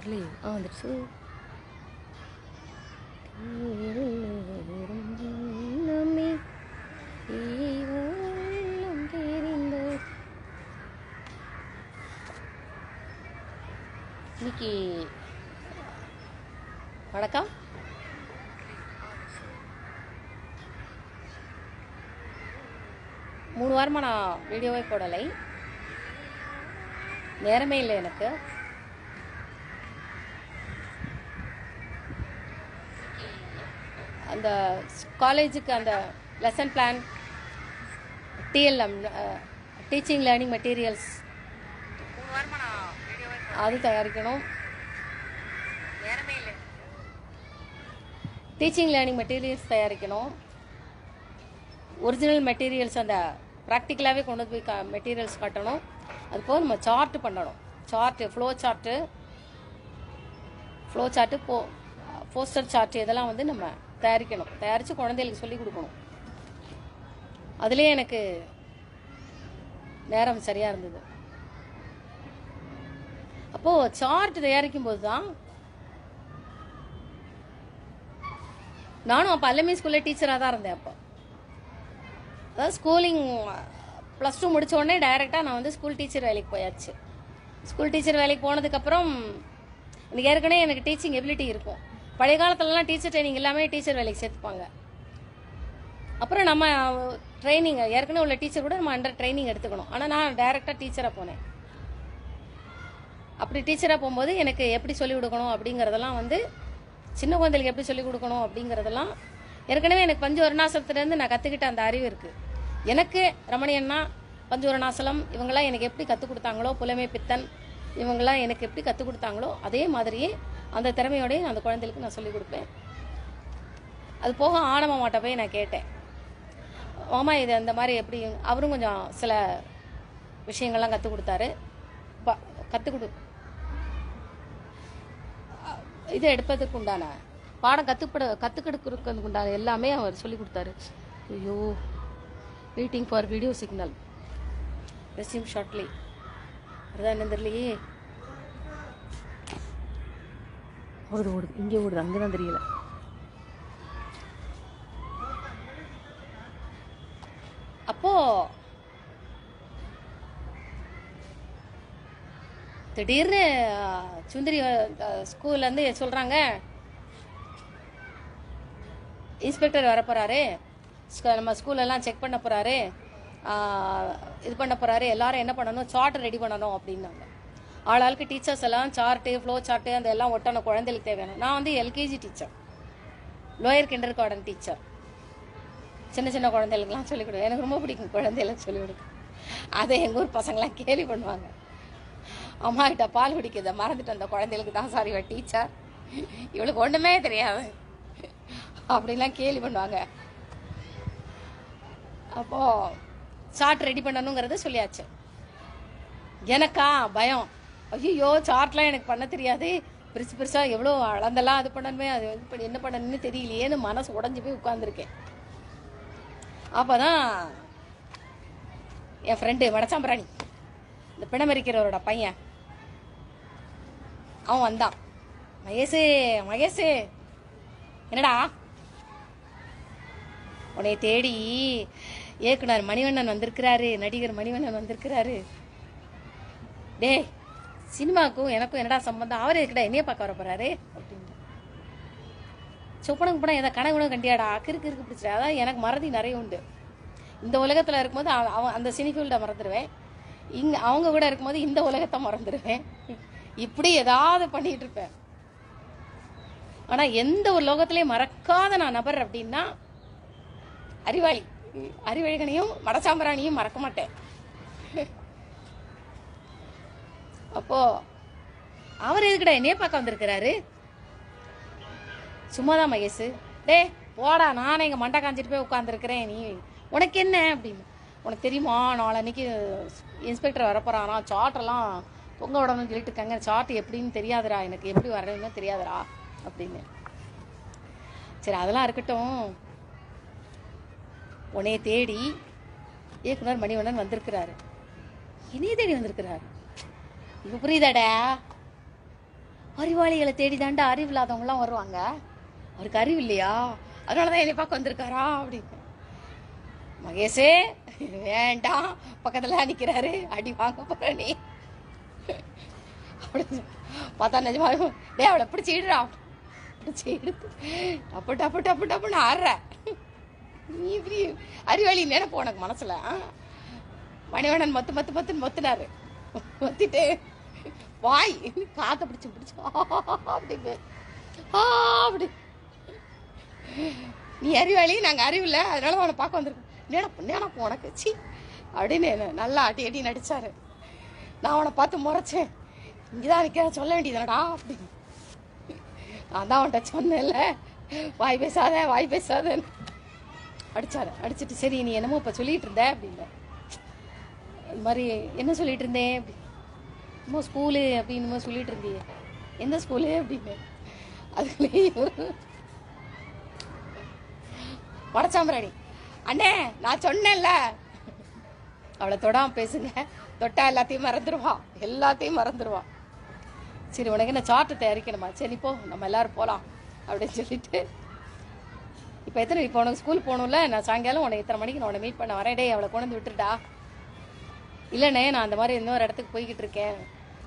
சொல்லி வந்துடுச்சு. இன்னைக்கு வணக்கம். மூணு வாரமாக நான் வீடியோவே போடலை, நேரமே இல்லை எனக்கு. அந்த காலேஜுக்கு அந்த lesson plan, TLM teaching learning materials அது தயாரிக்கணும், நேரமே இல்லை. டீச்சிங் லேர்னிங் மெட்டீரியல்ஸ் தயாரிக்கணும், ஒரிஜினல் மெட்டீரியல்ஸ் அந்த ப்ராக்டிக்கலாகவே கொண்டு போய் மெட்டீரியல்ஸ் காட்டணும். அதுபோல் நம்ம சார்ட் பண்ணணும், ஃப்ளோ சார்ட்டு போஸ்டர் சார்ட்டு இதெல்லாம் வந்து நம்ம தயாரிக்கணும். தயாரித்து குழந்தைகளுக்கு சொல்லிக் கொடுக்கணும். அதுலேயே எனக்கு நேரம் சரியாக இருந்தது. அப்போது சார்ட் தயாரிக்கும் போது தான் நானும் அப்போ அல்லமி ஸ்கூலில் டீச்சராக தான் இருந்தேன். அப்போ அதாவது ஸ்கூலிங் +2 முடித்த உடனே டைரெக்டாக நான் வந்து ஸ்கூல் டீச்சர் வேலைக்கு போயாச்சு. ஸ்கூல் டீச்சர் வேலைக்கு போனதுக்கப்புறம் எனக்கு ஏற்கனவே எனக்கு டீச்சிங் எபிலிட்டி இருக்கும். பழைய காலத்துலலாம் டீச்சர் ட்ரைனிங் எல்லாமே டீச்சர் வேலைக்கு சேர்த்துப்பாங்க. அப்புறம் நம்ம ட்ரைனிங் ஏற்கனவே உள்ள டீச்சர் கூட நம்ம அண்டர் ட்ரைனிங் எடுத்துக்கணும். ஆனால் நான் டைரெக்டாக டீச்சராக போனேன். அப்படி டீச்சராக போகும்போது எனக்கு எப்படி சொல்லிக் கொடுக்கணும் அப்படிங்கிறதெல்லாம் வந்து சின்ன குழந்தைகளுக்கு எப்படி சொல்லிக் கொடுக்கணும் அப்படிங்கிறதெல்லாம் ஏற்கனவே எனக்கு பஞ்சவர்ணாசலத்துலேருந்து நான் கற்றுக்கிட்ட அந்த அறிவு இருக்குது. எனக்கு ரமணியண்ணா, பஞ்சவர்ணாசலம் இவங்களாம் எனக்கு எப்படி கற்றுக் கொடுத்தாங்களோ, புலமை பித்தன் இவங்களாம் எனக்கு எப்படி கற்றுக் கொடுத்தாங்களோ அதே மாதிரியே அந்த திறமையோடய அந்த குழந்தைகளுக்கு நான் சொல்லிக் கொடுப்பேன். அது போக ஆனமாட்ட போய் நான் கேட்டேன், மாமா இது அந்த மாதிரி எப்படி, அவரும் கொஞ்சம் சில விஷயங்கள்லாம் கற்றுக் கொடுத்தாரு. இது எடுப்பதுக்கு உண்டான பாடம் கற்றுக்கிடுக்கிறதுக்கு உண்டான எல்லாமே அவர் சொல்லி கொடுத்தாரு. ஐயோ, waiting for video signal, resume shortly, அதுதான் என்ன தெரியலையே, ஓடுது இங்கே ஓடுது, அங்கே தான் தெரியல. அப்போ திடீர்னு சுந்தரி ஸ்கூல்லேருந்து சொல்கிறாங்க, இன்ஸ்பெக்டர் வர போகிறாரு, நம்ம ஸ்கூலெல்லாம் செக் பண்ண போகிறாரு, இது பண்ண போகிறாரு, எல்லாரும் என்ன பண்ணணும், சார்ட் ரெடி பண்ணணும் அப்படின்னாங்க. ஆளாளுக்கு டீச்சர்ஸ் எல்லாம் சார்ட்டு, ஃப்ளோ சார்ட்டு அந்த எல்லாம் ஒட்டணும், குழந்தைகளுக்கு தேவையான. நான் வந்து LKG teacher, lower kinder garden teacher, சின்ன குழந்தைகளுக்குலாம் சொல்லிக் கொடுங்க. எனக்கு ரொம்ப பிடிக்கும் குழந்தைகளுக்கு சொல்லிக் கொடுக்க. அதை எங்கள் ஊர் பசங்களாம் கேலி பண்ணுவாங்க, அம்மா கிட்ட பால் குடிக்கிறத மறந்துட்டு அந்த குழந்தைகளுக்கு தான் சாரி டீச்சர், இவளுக்கு ஒன்றுமே தெரியாது அப்படின்லாம் கேலி பண்ணுவாங்க. அப்போது சார்ட் ரெடி பண்ணணுங்கிறத சொல்லியாச்சு. எனக்கா பயம், ஐயோ சார்ட்லாம் எனக்கு பண்ண தெரியாது, பெருசாக எவ்வளோ அளந்தெல்லாம் அது பண்ணணுமே, அது வந்து என்ன பண்ணணும்னு தெரியலையேன்னு மனசு உடஞ்சி போய் உட்காந்துருக்கேன். அப்போ தான் என் ஃப்ரெண்டு வடச்சாம்பிராணி, இந்த பிணமரிக்கிறவரோட பையன், அவன் வந்தான். மகேஷு என்னடா, உன்னை தேடி இயக்குனர் மணிவண்ணன் வந்திருக்கிறாரு, நடிகர் மணிவண்ணன் வந்திருக்கிறாரு. டே, சினிமாவுக்கும் எனக்கும் என்னடா சம்பந்தம், அவரே இருக்கடா என்னைய பார்க்க வர போறாரு அப்படின்னு. சொப்பனுக்கு போனால் எதை கனவுணம் கண்டியாடா, கிறுக்கு பிடிச்சிடா. அதான் எனக்கு மறதி நிறைய உண்டு. இந்த உலகத்தில் இருக்கும்போது அவன் அந்த சினி ஃபீல்டை மறந்துடுவேன், இங்கே அவங்க கூட இருக்கும்போது இந்த உலகத்தை மறந்துடுவேன். இப்படி ஏதாவது பண்ணிகிட்டு இருப்பேன். ஆனால் எந்த ஒரு லோகத்திலையும் மறக்காத நான் நபர் அப்படின்னா அறிவழகனையும் வடச்சாம்பிராணியும் மறக்க மாட்டேன். அப்போ அவர் எதுக்கிட்ட என்னைய பார்க்க வந்திருக்கிறாரு, சும்மாதான் மகேஷ், டே போடா, நானே எங்கள் மண்டை காஞ்சிட்டு போய் உட்காந்துருக்கிறேன், நீ உனக்கு என்ன அப்படின்னு. உனக்கு தெரியுமா, நாளைக்கு இன்ஸ்பெக்டர் வரப்போறானா, சார்ட்டெல்லாம் பொங்க விடணும்னு சொல்லிட்டு இருக்காங்க, சார்ட் எப்படின்னு தெரியாதுடா, எனக்கு எப்படி வரணும்னு தெரியாதுடா அப்படின்னு. சரி அதெல்லாம் இருக்கட்டும், உன்னைய தேடி இயக்குனர் மணிவண்ணன் வந்திருக்கிறாரு, இனிய தேடி வந்திருக்கிறாரு. இப்போ புரியுதாடா? அறிவாளிகளை தேடி தாண்டா அறிவு இல்லாதவங்களாம் வருவாங்க, அவருக்கு அறிவு இல்லையா, அதனாலதான் என்னை பார்க்க வந்திருக்காரா அப்படின்னு. மகேஷே வேண்டாம், பக்கத்துல நிக்கிறாரு, அடி வாங்க போற நீ அப்படின்னு பார்த்தா நிஜமா டே அவளை பிடிச்சிடுறா, பிடிச்சி எடுத்து டப்பு டப்பு டப்பு டப்புன்னு ஆடுற. நீ இப்படி அறிவாளி நினைப்போம் உனக்கு மனசுல. மணிவண்ணன் மொத்து மொத்து மொத்துன்னு மொத்துனாரு. மொத்திட்டு வாய் காத்த பிடிச்சு பிடிச்சு அப்படி அப்படி, நீ அறிவாளி, நாங்க அறிவில்லை, அதனால அவனை பார்க்க வந்திருக்கோம், நினைப்பு நினைப்போம் உனக்கு சி அப்படின்னு நல்லா அடி அடி நடிச்சாரு. நான் அவனை பார்த்து முறைச்சேன், இங்கதான் நிற்க சொல்ல வேண்டியதுனடா அப்படின்னு. நான் தான் அவன்கிட்ட சொன்னேன்ல, வாய் பேசாத வாய் பேசாதன்னு அடிச்சாரு. அடிச்சுட்டு சரி நீ என்னமோ இப்போ சொல்லிட்டு இருந்த அப்படின்னு. இது மாதிரி என்ன சொல்லிட்டு இருந்தேன் அப்படி, என்னமோ ஸ்கூலு அப்படின்னு சொல்லிட்டு இருந்தியே, எந்த ஸ்கூலு அப்படின்னு. அதுக்குள்ளே வடச்சாம்பராணி அண்ணே நான் சொன்னேன்ல, அவளை தொடாம பேசுங்க, தொட்டா எல்லாத்தையும் மறந்துடுவா, எல்லாத்தையும் மறந்துடுவா. சரி உனக்கு என்ன சார்ட்டு தயாரிக்கணுமா, சரி போ நம்ம எல்லாரும் போகலாம் அப்படின்னு சொல்லிட்டு. இப்போ எத்தனை, இப்போ உனக்கு ஸ்கூல் போகணும்ல, நான் சாயங்காலம் உனக்கு இத்தனை மணிக்கு நான் உன்னை மீட் பண்ண வரேன், டே அவளை கொண்டு வந்து விட்டுருடா. இல்லைண்ணே நான் அந்த மாதிரி இன்னொரு இடத்துக்கு போய்கிட்டு இருக்கேன்.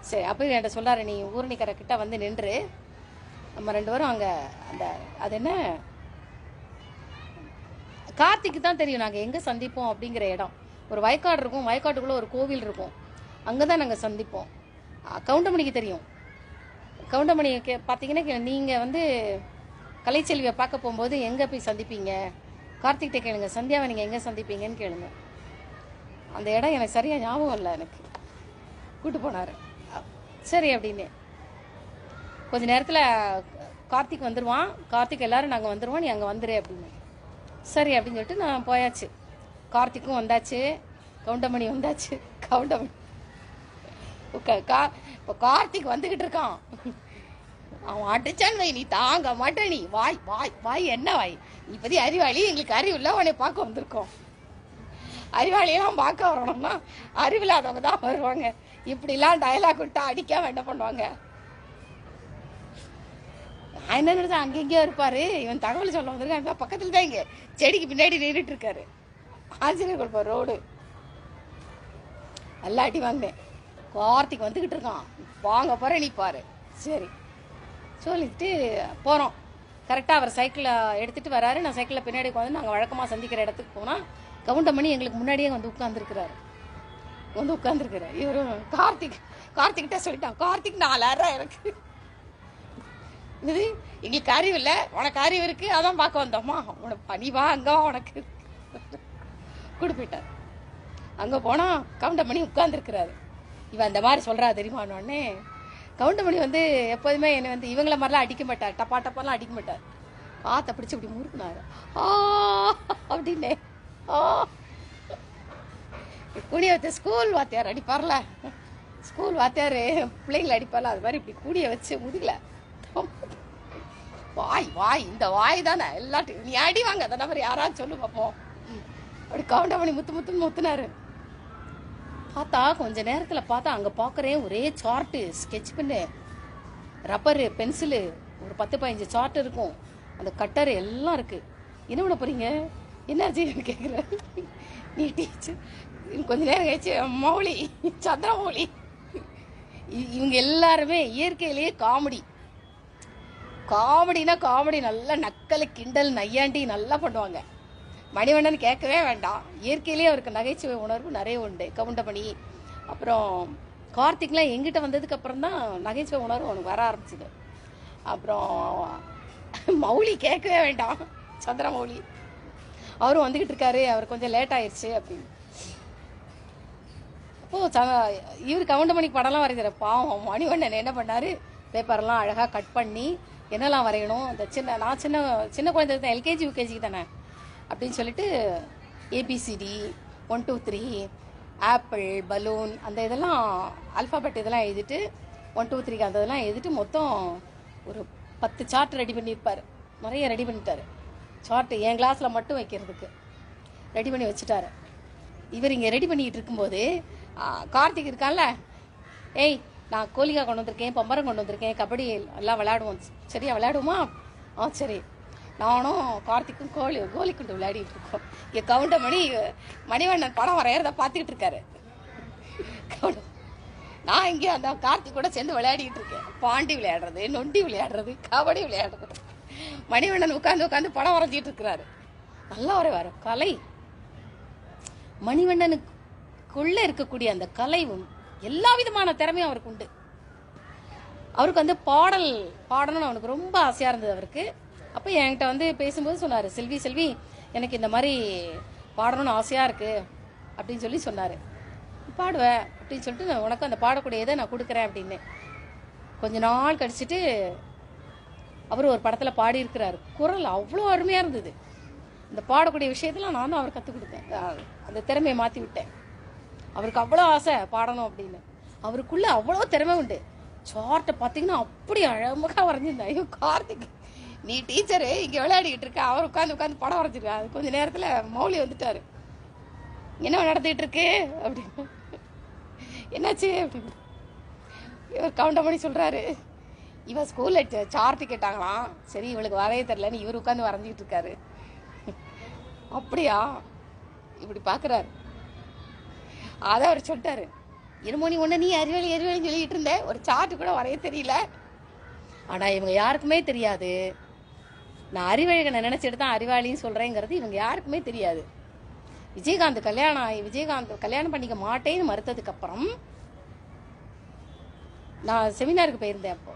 சரி அப்போ என்கிட்ட சொல்லாரு, நீ ஊரணிக்கரை கிட்ட வந்து நின்று நம்ம 2 பேரும் அங்கே அந்த அது என்ன கார்த்திக்கு தான் தெரியும் நாங்கள் எங்கே சந்திப்போம் அப்படிங்கிற இடம். ஒரு வயக்காடு இருக்கும், வயக்காட்டுக்குள்ளே ஒரு கோவில் இருக்கும், அங்கே தான் நாங்கள் சந்திப்போம். கவுண்டமணிக்கு தெரியும். கவுண்டமணி பார்த்தீங்கன்னா நீங்கள் வந்து கலைச்செல்வியை பார்க்க போகும்போது எங்கே போய் சந்திப்பீங்க, கார்த்திகிட்ட கேளுங்க, சந்தியாவை நீங்கள் எங்கே சந்திப்பீங்கன்னு கேளுங்க. அந்த இடம் எனக்கு சரியாக ஞாபகம் இல்லை, எனக்கு கூட்டு போனார். சரி அப்படின்னு கொஞ்ச நேரத்தில் கார்த்திக் வந்துடுவான், கார்த்திக் எல்லாரும் நாங்கள் வந்துடுவோம், நீ அங்கே வந்துடு அப்படின்னு. சரி அப்படின்னு சொல்லிட்டு நான் போயாச்சு. கார்த்திக்கும் வந்தாச்சு, கவுண்டமணி வந்தாச்சு. கவுண்டமணி இப்போ கார்த்திக் வந்துக்கிட்டு இருக்கான், அவன் அடிச்சான் வை, நீ தாங்க மாட்டே, நீ வாய் வாய் வாய் என்ன வாய், நீ பற்றி அறிவாளி, எங்களுக்கு அறிவு இல்லை, உன்னை பார்க்க வந்திருக்கோம். அறிவாளியெல்லாம் பார்க்க வரணும்னா அறிவில்லாதவங்க தான் வருவாங்க, இப்படிலாம் டயலாக் விட்டா அடிக்காம என்ன பண்ணுவாங்க. நான் என்ன நினைச்சேன் அங்கெங்கேயோ இருப்பாரு, இவன் தகவல் சொல்ல வந்திருக்கான், பக்கத்துல தான் இங்கே செடிக்கு பின்னாடி நின்றுட்டு இருக்காரு. ஆஞ்சநேயர் கொடுப்பார் ரோடு நல்லா அடி வாங்கினேன். கார்த்திக் வந்துக்கிட்டு இருக்கான், வாங்க போற நீ பாரு. சரி சொல்லிட்டு போகிறோம். கரெக்டாக அவர் சைக்கிளை எடுத்துகிட்டு வராரு, நான் சைக்கிளில் பின்னாடி உட்காந்து நாங்கள் வழக்கமாக சந்திக்கிற இடத்துக்கு போனால் கவுண்டமணி எங்களுக்கு முன்னாடியே வந்து உட்காந்துருக்கிறாரு. இவரும் கார்த்திக்கிட்ட சொல்லிட்டான், கார்த்திக் 4000 இருக்கு, இது எங்களுக்கு அறிவு இல்லை, உனக்கு அறிவு இருக்கு, அதான் பார்க்க வந்தோம்மா, உனக்கு பணிவா அங்கே உனக்கு கூடு போயிட்டார். அங்கே போனால் கவுண்டமணி உட்காந்துருக்கிறாரு. இவன் அந்த மாதிரி சொல்கிறா தெரியுமானோடனே கவுண்டமணி வந்து எப்போதுமே என்னை வந்து இவங்கள மாதிரிலாம் அடிக்க மாட்டார், டப்பா டப்பாலாம் அடிக்க மாட்டார். பார்த்த பிடிச்சி இப்படி முறுக்குனாரு, அப்படின்னே கூடிய வச்ச ஸ்கூல் வாத்தியார் அடிப்பார்ல, ஸ்கூல் வாத்தியார் பிள்ளைங்களை அடிப்பார்ல, அது மாதிரி இப்படி கூடிய வச்சு முதுகல வாய் வாய், இந்த வாய் தானே எல்லாத்தையும் நீ அடி வாங்க, அந்த நம்பர் யாராவது சொல்லு பார்ப்போம். அப்படி கவுண்டமணி முத்து முத்துன்னு முத்துனாரு. பார்த்தா கொஞ்ச நேரத்தில் பார்த்தா அங்கே பார்க்குறேன் ஒரே chart, sketch pen, rubber, pencil, ஒரு 10-15 சார்ட் இருக்கும், அந்த கட்டர் எல்லாம் இருக்குது. என்ன பண்ண போகிறீங்க, என்னாச்சு கேட்குறேன். நீ டீச்சர் கொஞ்ச நேரம் கழிச்சு மௌலி, சந்திரமௌலி, இவங்க எல்லாருமே இயற்கையிலேயே காமெடினா காமெடி, நல்லா நக்கல் கிண்டல் நையாண்டி நல்லா பண்ணுவாங்க. மணிவண்ணன் கேட்கவே வேண்டாம், இயற்கையிலேயே அவருக்கு நகைச்சுவை உணர்வு நிறைய உண்டு. கவுண்டமணி அப்புறம் கார்த்திக்லாம் எங்கிட்ட வந்ததுக்கு அப்புறம் தான் நகைச்சுவை உணர்வு அவனுக்கு வர ஆரம்பிச்சுது. அப்புறம் மௌலி கேட்கவே வேண்டாம், சந்திரமௌலி அவரும் வந்துக்கிட்டு இருக்காரு, அவர் கொஞ்சம் லேட் ஆயிடுச்சு அப்படின்னு. அப்போது இவர் கவுண்டமணிக்கு படம்லாம் வரைஞ்சார். பாவம் மணிவண்ணன் என்ன பண்ணார், பேப்பர்லாம் அழகாக கட் பண்ணி என்னெல்லாம் வரையணும், அந்த நான் சின்ன குழந்தை தான், எல்கேஜி யூகேஜிக்கு தானே அப்படின்னு சொல்லிட்டு ஏபிசிடி 1 2 3 ஆப்பிள் பலூன் அந்த இதெல்லாம் அல்ஃபாபெட் இதெல்லாம் எழுதிட்டு 1 2 3 அந்த இதெல்லாம் எழுதிட்டு மொத்தம் ஒரு 10 சார்ட் ரெடி பண்ணியிருப்பார். நிறைய ரெடி பண்ணிட்டார் சார்ட்டு, என் கிளாஸில் மட்டும் வைக்கிறதுக்கு ரெடி பண்ணி வச்சுட்டாரு. இவர் இங்கே ரெடி பண்ணிக்கிட்டு இருக்கும்போது கார்த்திக் இருக்கான்ல, ஏய் நான் கோலிகா கொண்டு வந்திருக்கேன், பம்பரம் கொண்டு வந்திருக்கேன், கபடி எல்லாம் விளையாடுவோம். சரியா விளையாடுவோமா? சரி. நானும் கார்த்திக்கும் கோலிக்குண்டு விளையாடிட்டு இருக்கோம். இங்கே கவுண்டமணி மணிவண்ணன் படம் வரைகிறத பார்த்துக்கிட்டு இருக்காரு. நான் இங்கே அந்த கார்த்திக் கூட சேர்ந்து விளையாடிக்கிட்டு இருக்கேன். பாண்டி விளையாடுறது, நொண்டி விளையாடுறது, கபடி விளையாடுறது. மணிவண்ணன் உட்காந்து படம் வரைஞ்சிட்டு இருக்கிறாரு. நல்லா வரைவார். கலை மணிவண்ணனுக்குள்ள இருக்கக்கூடிய அந்த கலைவும் எல்லா விதமான திறமையும் அவருக்கு உண்டு. அவருக்கு வந்து பாடணும்னு அவனுக்கு ரொம்ப ஆசையா இருந்தது அவருக்கு. அப்போ என்கிட்ட வந்து பேசும்போது சொன்னார், செல்வி எனக்கு இந்த மாதிரி பாடணும்னு ஆசையாக இருக்குது அப்படின்னு சொன்னார். பாடுவேன் அப்படின்னு சொல்லிட்டு உனக்கு அந்த பாடக்கூடிய இதை நான் கொடுக்குறேன் அப்படின்னு. கொஞ்ச நாள் கழிச்சிட்டு அவர் ஒரு படத்தில் பாடியிருக்கிறாரு. குரல் அவ்வளோ அருமையாக இருந்தது. இந்த பாடக்கூடிய விஷயத்தெல்லாம் நான் தான் அவர் கற்றுக் கொடுத்தேன். அந்த திறமையை மாற்றி விட்டேன். அவருக்கு அவ்வளோ ஆசை பாடணும் அப்படின்னு. அவருக்குள்ளே அவ்வளோ திறமை உண்டு. சார்ட்டை பார்த்தீங்கன்னா அப்படி அழகாக வரைஞ்சிருந்தேன். ஐயோ கார்த்திக், நீ டீச்சரு இங்கே விளையாடிக்கிட்டு இருக்க, அவர் உட்காந்து படம் வரைஞ்சிருக்கா. அது கொஞ்சம் நேரத்தில் மௌலி வந்துட்டார். என்ன நடந்துகிட்டு இருக்கு அப்படின்னு. என்னாச்சு அப்படின்னு இவர் கவுண்டர் பண்ணி சொல்கிறாரு, இவன் ஸ்கூலில் சார்ட்டு கேட்டாங்களாம். சரி இவளுக்கு வரைய தெரிலன்னு இவர் உட்காந்து வரைஞ்சிக்கிட்டு இருக்காரு. அப்படியா இப்படி பார்க்குறாரு. அதான் அவர் சொல்லிட்டாரு, என்னமோ நீ ஒன்று நீ அறிவாளின்னு சொல்லிக்கிட்டு இருந்த, ஒரு சார்ட்டு கூட வரைய தெரியல. ஆனால் இவங்க யாருக்குமே தெரியாது, நான் அறிவழகனை நினச்சிட்டு தான் அறிவாளின்னு சொல்கிறேங்கிறது இவங்க யாருக்குமே தெரியாது. விஜயகாந்த் கல்யாணம் பண்ணிக்க மாட்டேன்னு மறுத்ததுக்கப்புறம் நான் செமினாருக்கு போயிருந்தேன். அப்போ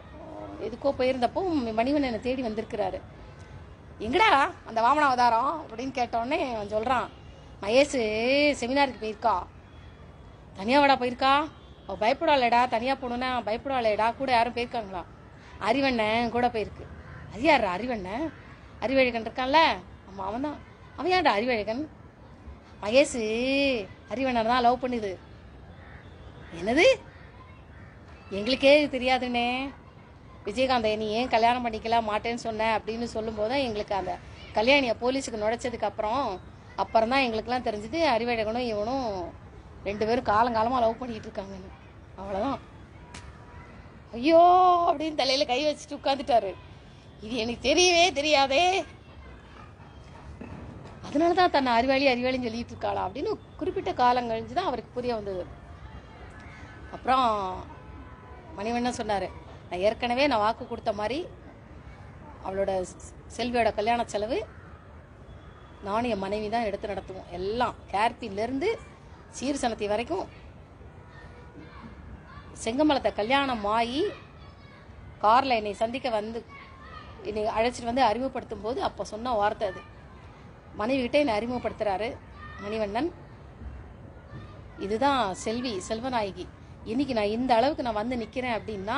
எதுக்கோ போயிருந்தப்போ மணிவண்ணனை தேடி வந்திருக்கிறாரு. எங்கடா அந்த வாமனாவதாரம் அப்படின்னு கேட்டோடனே அவன் சொல்கிறான், மகேஷ் செமினாருக்கு போயிருக்கா. தனியாவாடா போயிருக்கா? அவள் பயப்படாளேடா, தனியாக போகணுன்னா பயப்படாளேடா. கூட யாரும் போயிருக்காங்களா? அறிவண்ணன் கூட போயிருக்கு. அது யார் அறிவண்ணன்? அறிவழகன் இருக்கான்ல, ஆமாம் அவன் தான். அவன் யார்டா அறிவழகன்? மகேஷ் அறிவண்ணன் தான் லவ் பண்ணுது. என்னது? எங்களுக்கே தெரியாதுன்னே. விஜயகாந்தை நீ ஏன் கல்யாணம் பண்ணிக்கல மாட்டேன்னு சொன்ன அப்படின்னு சொல்லும்போது தான் எங்களுக்கு அந்த கல்யாணியை போலீஸுக்கு நுழைச்சதுக்கு அப்புறம் தான் எங்களுக்குலாம் தெரிஞ்சது அறிவழகனும் இவனும் 2 பேரும் காலங்காலமாக லவ் பண்ணிக்கிட்டு இருக்காங்கன்னு. அவ்வளோதான். ஐயோ அப்படின்னு தலையில் கை வச்சுட்டு உட்காந்துட்டாரு. இது எனக்கு தெரியவே தெரியாதே, அதனால தான் தன்னை அறிவாளின்னு சொல்லிட்டு இருக்காளா அப்படின்னு குறிப்பிட்ட காலம் கழிஞ்சு தான் அவருக்கு புரிய வந்தது. அப்புறம் மணிவண்ணன் சொன்னார், நான் ஏற்கனவே வாக்கு கொடுத்த மாதிரி அவளோட செல்வியோட கல்யாண செலவு நானும் என் மனைவி தான் எடுத்து நடத்துவோம். எல்லாம் கேர்பின்லேருந்து சீர்சனத்தி வரைக்கும். செங்கமலத்தை கல்யாணம் ஆகி காரில் என்னை சந்திக்க வந்து என்னை அழைச்சிட்டு வந்து அறிமுகப்படுத்தும் போது அப்போ சொன்ன வார்த்தை அது. மனைவிகிட்ட என்னை அறிமுகப்படுத்துகிறாரு மணிவண்ணன். இதுதான் செல்வநாயகி. இன்னைக்கு நான் இந்த அளவுக்கு நான் வந்து நிற்கிறேன் அப்படின்னா,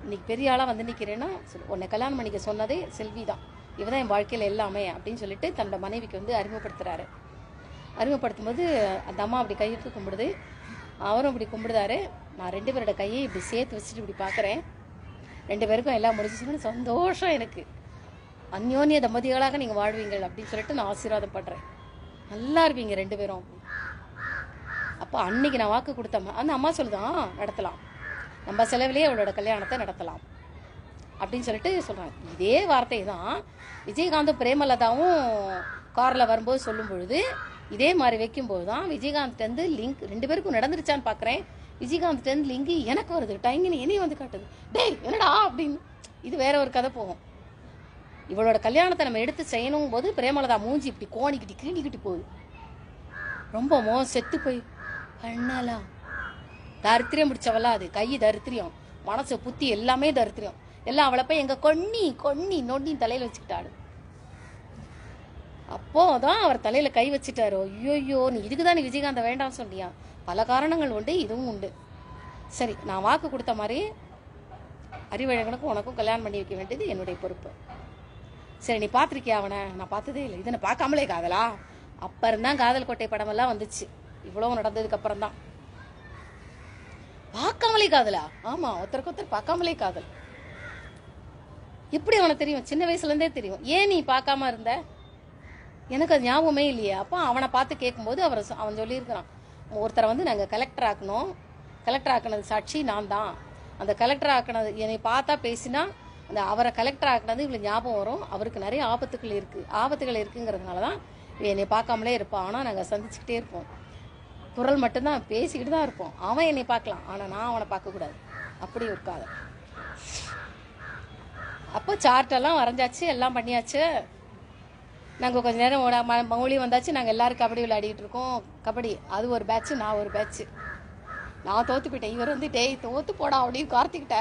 இன்னைக்கு பெரிய ஆளாக வந்து நிற்கிறேன்னா உன்னை கல்யாணம் பண்ணிக்க சொன்னதே செல்வி தான். இவ தான் என் வாழ்க்கையில் எல்லாமே அப்படின்னு சொல்லிட்டு தன்னோட மனைவிக்கு வந்து அறிமுகப்படுத்துகிறாரு. அறிமுகப்படுத்தும் போது அந்த அம்மா அப்படி கையெடுத்து கும்பிடுது, அவரும் இப்படி கும்பிடுதாரு. நான் 2 பேரோட கையை இப்படி சேர்த்து வச்சுட்டு இப்படி பார்க்குறேன். 2 பேருக்கும் எல்லாம் முடிஞ்சிச்சுன்னு சந்தோஷம் எனக்கு. அந்யோன்ய தம்பதிகளாக நீங்கள் வாழ்வீங்கள் அப்படின்னு சொல்லிட்டு நான் ஆசீர்வாதம் பண்ணுறேன். நல்லா இருப்பீங்க 2 பேரும். அப்போ அன்னைக்கு நான் வாக்கு கொடுத்தேன். அந்த அம்மா சொல்லுதான், நடத்தலாம், நம்ம செலவிலேயே அவளோட கல்யாணத்தை நடத்தலாம் அப்படின்னு சொல்லிட்டு சொல்கிறாங்க. இதே வார்த்தை தான் விஜயகாந்தும் பிரேமலதாவும் காரில் வரும்போது சொல்லும் பொழுது இதே மாதிரி வைக்கும்போது தான் விஜயகாந்த்லேருந்து லிங்க் 2 பேருக்கும் நடந்துருச்சான்னு பார்க்குறேன். விஜயகாந்த்லேருந்து லிங்க் எனக்கு வருது, டைங்கின்னு என்னையும் வந்து காட்டுது. டேய் என்னடா அப்படின்னு. இது வேற ஒரு கதை போகும். இவளோட கல்யாணத்தை நம்ம எடுத்து செய்யணும் போது பிரேமலதா மூஞ்சி இப்படி கிண்டிக்கிட்டு போகுது. ரொம்ப செத்து போய் பண்ணலாம். தரித்திரியம் பிடிச்சவளா அது. கை தரித்திரியம், மனசு புத்தி எல்லாமே தரித்திரியம். எல்லாம் அவளை போய் எங்க கொன்னி நொண்டி தலையில் வச்சுக்கிட்டாடு. அப்போதான் அவர் தலையில கை வச்சுட்டாரு. ஐயோ நீ இதுக்குதான் நீ விஜயகாந்தை வேண்டாம் சொன்னியா? பல காரணங்கள் உண்டு, இதுவும் உண்டு. சரி, நான் வாக்கு கொடுத்த மாதிரி அறிவழகனுக்கும் உனக்கும் கல்யாணம் பண்ணி வைக்க வேண்டியது என்னுடைய பொறுப்பு. சரி, நீ பார்த்துருக்கியா அவனை? நான் பார்த்ததே இல்லை. இதனை பார்க்காமலே காதலா? அப்போ இருந்தால் காதல் கோட்டை படமெல்லாம் வந்துச்சு. இவ்வளோ நடந்ததுக்கு அப்புறம் தான். பார்க்காமலே காதலா? ஆமா, ஒருத்தருக்கு பார்க்காமலே காதல். எப்படி அவனை தெரியும்? சின்ன வயசுலேருந்தே தெரியும். ஏன் நீ பார்க்காம இருந்த? எனக்கு அது ஞாபகமே இல்லையே. அப்போ அவனை பார்த்து கேட்கும்போது அவன் சொல்லியிருக்கிறான், ஒருத்தரை வந்து நாங்கள் கலெக்டர் ஆக்கணும், கலெக்டர் ஆக்கினது சாட்சி நான் தான். அந்த கலெக்டர் ஆக்கினது என்னை பார்த்தா பேசினா அந்த அவரை கலெக்டர் ஆக்கினது இவ்வளோ ஞாபகம் வரும். அவருக்கு நிறைய ஆபத்துகள் இருக்குங்கிறதுனால தான் என்னை பார்க்காமலே இருப்பான். ஆனால் நாங்கள் சந்திச்சுக்கிட்டே இருப்போம். குரல் மட்டும்தான், பேசிக்கிட்டு தான் இருப்போம். அவன் என்னை பார்க்கலாம், ஆனால் நான் அவனை பார்க்கக்கூடாது. அப்படி ஒரு காதல். அப்போ சார்ட்டெல்லாம் வரைஞ்சாச்சு, எல்லாம் பண்ணியாச்சு. நாங்கள் கொஞ்சம் நேரம் மௌலி வந்தாச்சு. நாங்கள் எல்லோரும் கபடி விளையாடிக்கிட்டு இருக்கோம். கபடி அது ஒரு பேட்ச்சு, நான் ஒரு பேட்ச்சு. நான் தோற்று போயிட்டேன். இவர் வந்து டேய் தோற்று போடா அப்படின்னு கார்த்திக்கிட்ட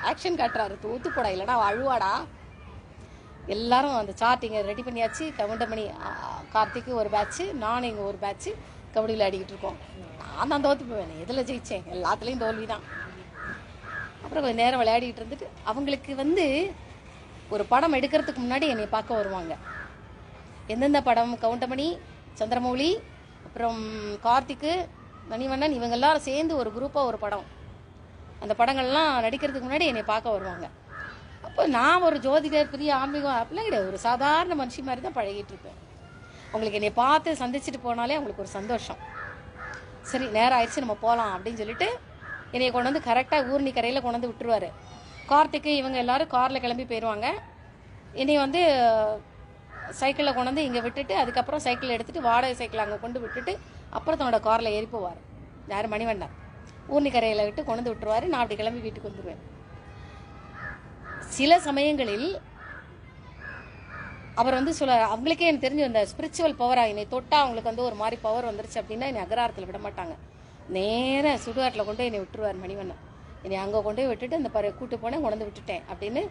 ஆக்ஷன் காட்டுறாரு. தோற்று போடா இல்லைனா அழுவாடா. எல்லாரும் அந்த சார்ட் இங்கே ரெடி பண்ணியாச்சு. கவுண்டமணி கார்த்திக்கு ஒரு பேட்ச்சு, நான் இங்கே ஒரு பேட்ச்சு கபடி விளையாடிக்கிட்டு இருக்கோம். நான் தான் தோற்று போவேன். எதில் ஜெயித்தேன்? எல்லாத்துலேயும் தோல்வி தான். அப்புறம் கொஞ்சம் நேரம் விளையாடிக்கிட்டு இருந்துட்டு அவங்களுக்கு வந்து ஒரு படம் எடுக்கிறதுக்கு முன்னாடி என்னை பார்க்க வருவாங்க. எந்தெந்த படம், கவுண்டமணி, சந்திரமௌலி, அப்புறம் கார்த்திக்கு, மணிவண்ணன், இவங்க எல்லாரும் சேர்ந்து ஒரு குரூப்பாக ஒரு படம், அந்த படங்கள்லாம் நடிக்கிறதுக்கு முன்னாடி என்னை பார்க்க வருவாங்க. அப்போ நான் ஒரு ஜோதிடர், பெரிய ஆன்மீகம் அப்படிலாம் கிடையாது. ஒரு சாதாரண மனுஷி மாதிரி தான் பழகிட்டு இருப்பேன். அவங்களுக்கு என்னை பார்த்து சந்திச்சுட்டு போனாலே அவங்களுக்கு ஒரு சந்தோஷம். சரி நேரம் ஆயிடுச்சு நம்ம போகலாம் அப்படின்னு சொல்லிட்டு என்னை கொண்டு வந்து கரெக்டாக ஊர்னி கரையில் கொண்டு வந்து விட்டுருவார். கார்த்திக்கு இவங்க எல்லாரும் காரில் கிளம்பி போயிடுவாங்க. என்னை வந்து சைக்கிளில் கொண்டு வந்து இங்கே விட்டுட்டு அதுக்கப்புறம் சைக்கிள் எடுத்துகிட்டு வாடகை சைக்கிள் அங்கே கொண்டு விட்டுட்டு அப்புறம் தன்னோட காரில் ஏறி போவார். யார்? மணிவண்ணன். ஊர்னி கரையில் விட்டு கொண்டு வந்து விட்டுருவார். நான் அப்படி கிளம்பி வீட்டுக்கு வந்துடுவேன். சில சமயங்களில் அவர் வந்து அவங்களுக்கே எனக்கு தெரிஞ்சு அந்த ஸ்பிரிச்சுவல் பவராக என்னை தொட்டா அவங்களுக்கு வந்து ஒரு மாதிரி பவர் வந்துருச்சு அப்படின்னா என்னை அகராரத்தில் விட மாட்டாங்க. நேராக சுடுகாட்டில் கொண்டு என்னை விட்டுருவார் மணிவண்ணன். என்னை அங்கே கொண்டு போய் விட்டுட்டு இந்த கூட்டு போனேன், கொண்டு விட்டுட்டேன் அப்படின்னு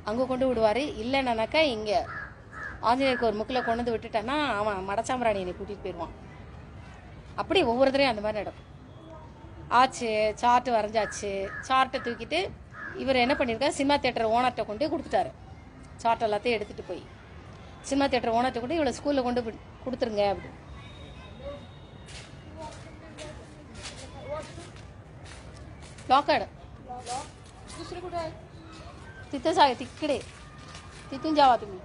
அங்கே கொண்டு விடுவார். இல்லைன்னாக்கா இங்கே ஆஞ்சநேயருக்கு ஒரு முக்கில் கொண்டு வந்து விட்டுட்டேன்னா அவன் மடச்சாம்பராணி என்னை கூட்டிகிட்டு போயிடுவான். அப்படி ஒவ்வொருத்தரையும் அந்த மாதிரி நடக்கும். ஆச்சு, சார்ட்டு வரைஞ்சாச்சு. சார்ட்டை தூக்கிட்டு இவர் என்ன பண்ணியிருக்காரு, சினிமா தியேட்டர் ஓனர்கிட்ட கொண்டு கொடுத்துட்டாரு. சார்ட் எல்லாத்தையும் எடுத்துகிட்டு போய் சினிமா தியேட்டர் ஓனர்கிட்ட கொண்டு இவ்வளோ ஸ்கூலில் கொண்டு கொடுத்துருங்க அப்படி. लॉकड दुसरे कुठे आहे? तिथेच आहे, तिकडे. तिथून जावा तुम्ही.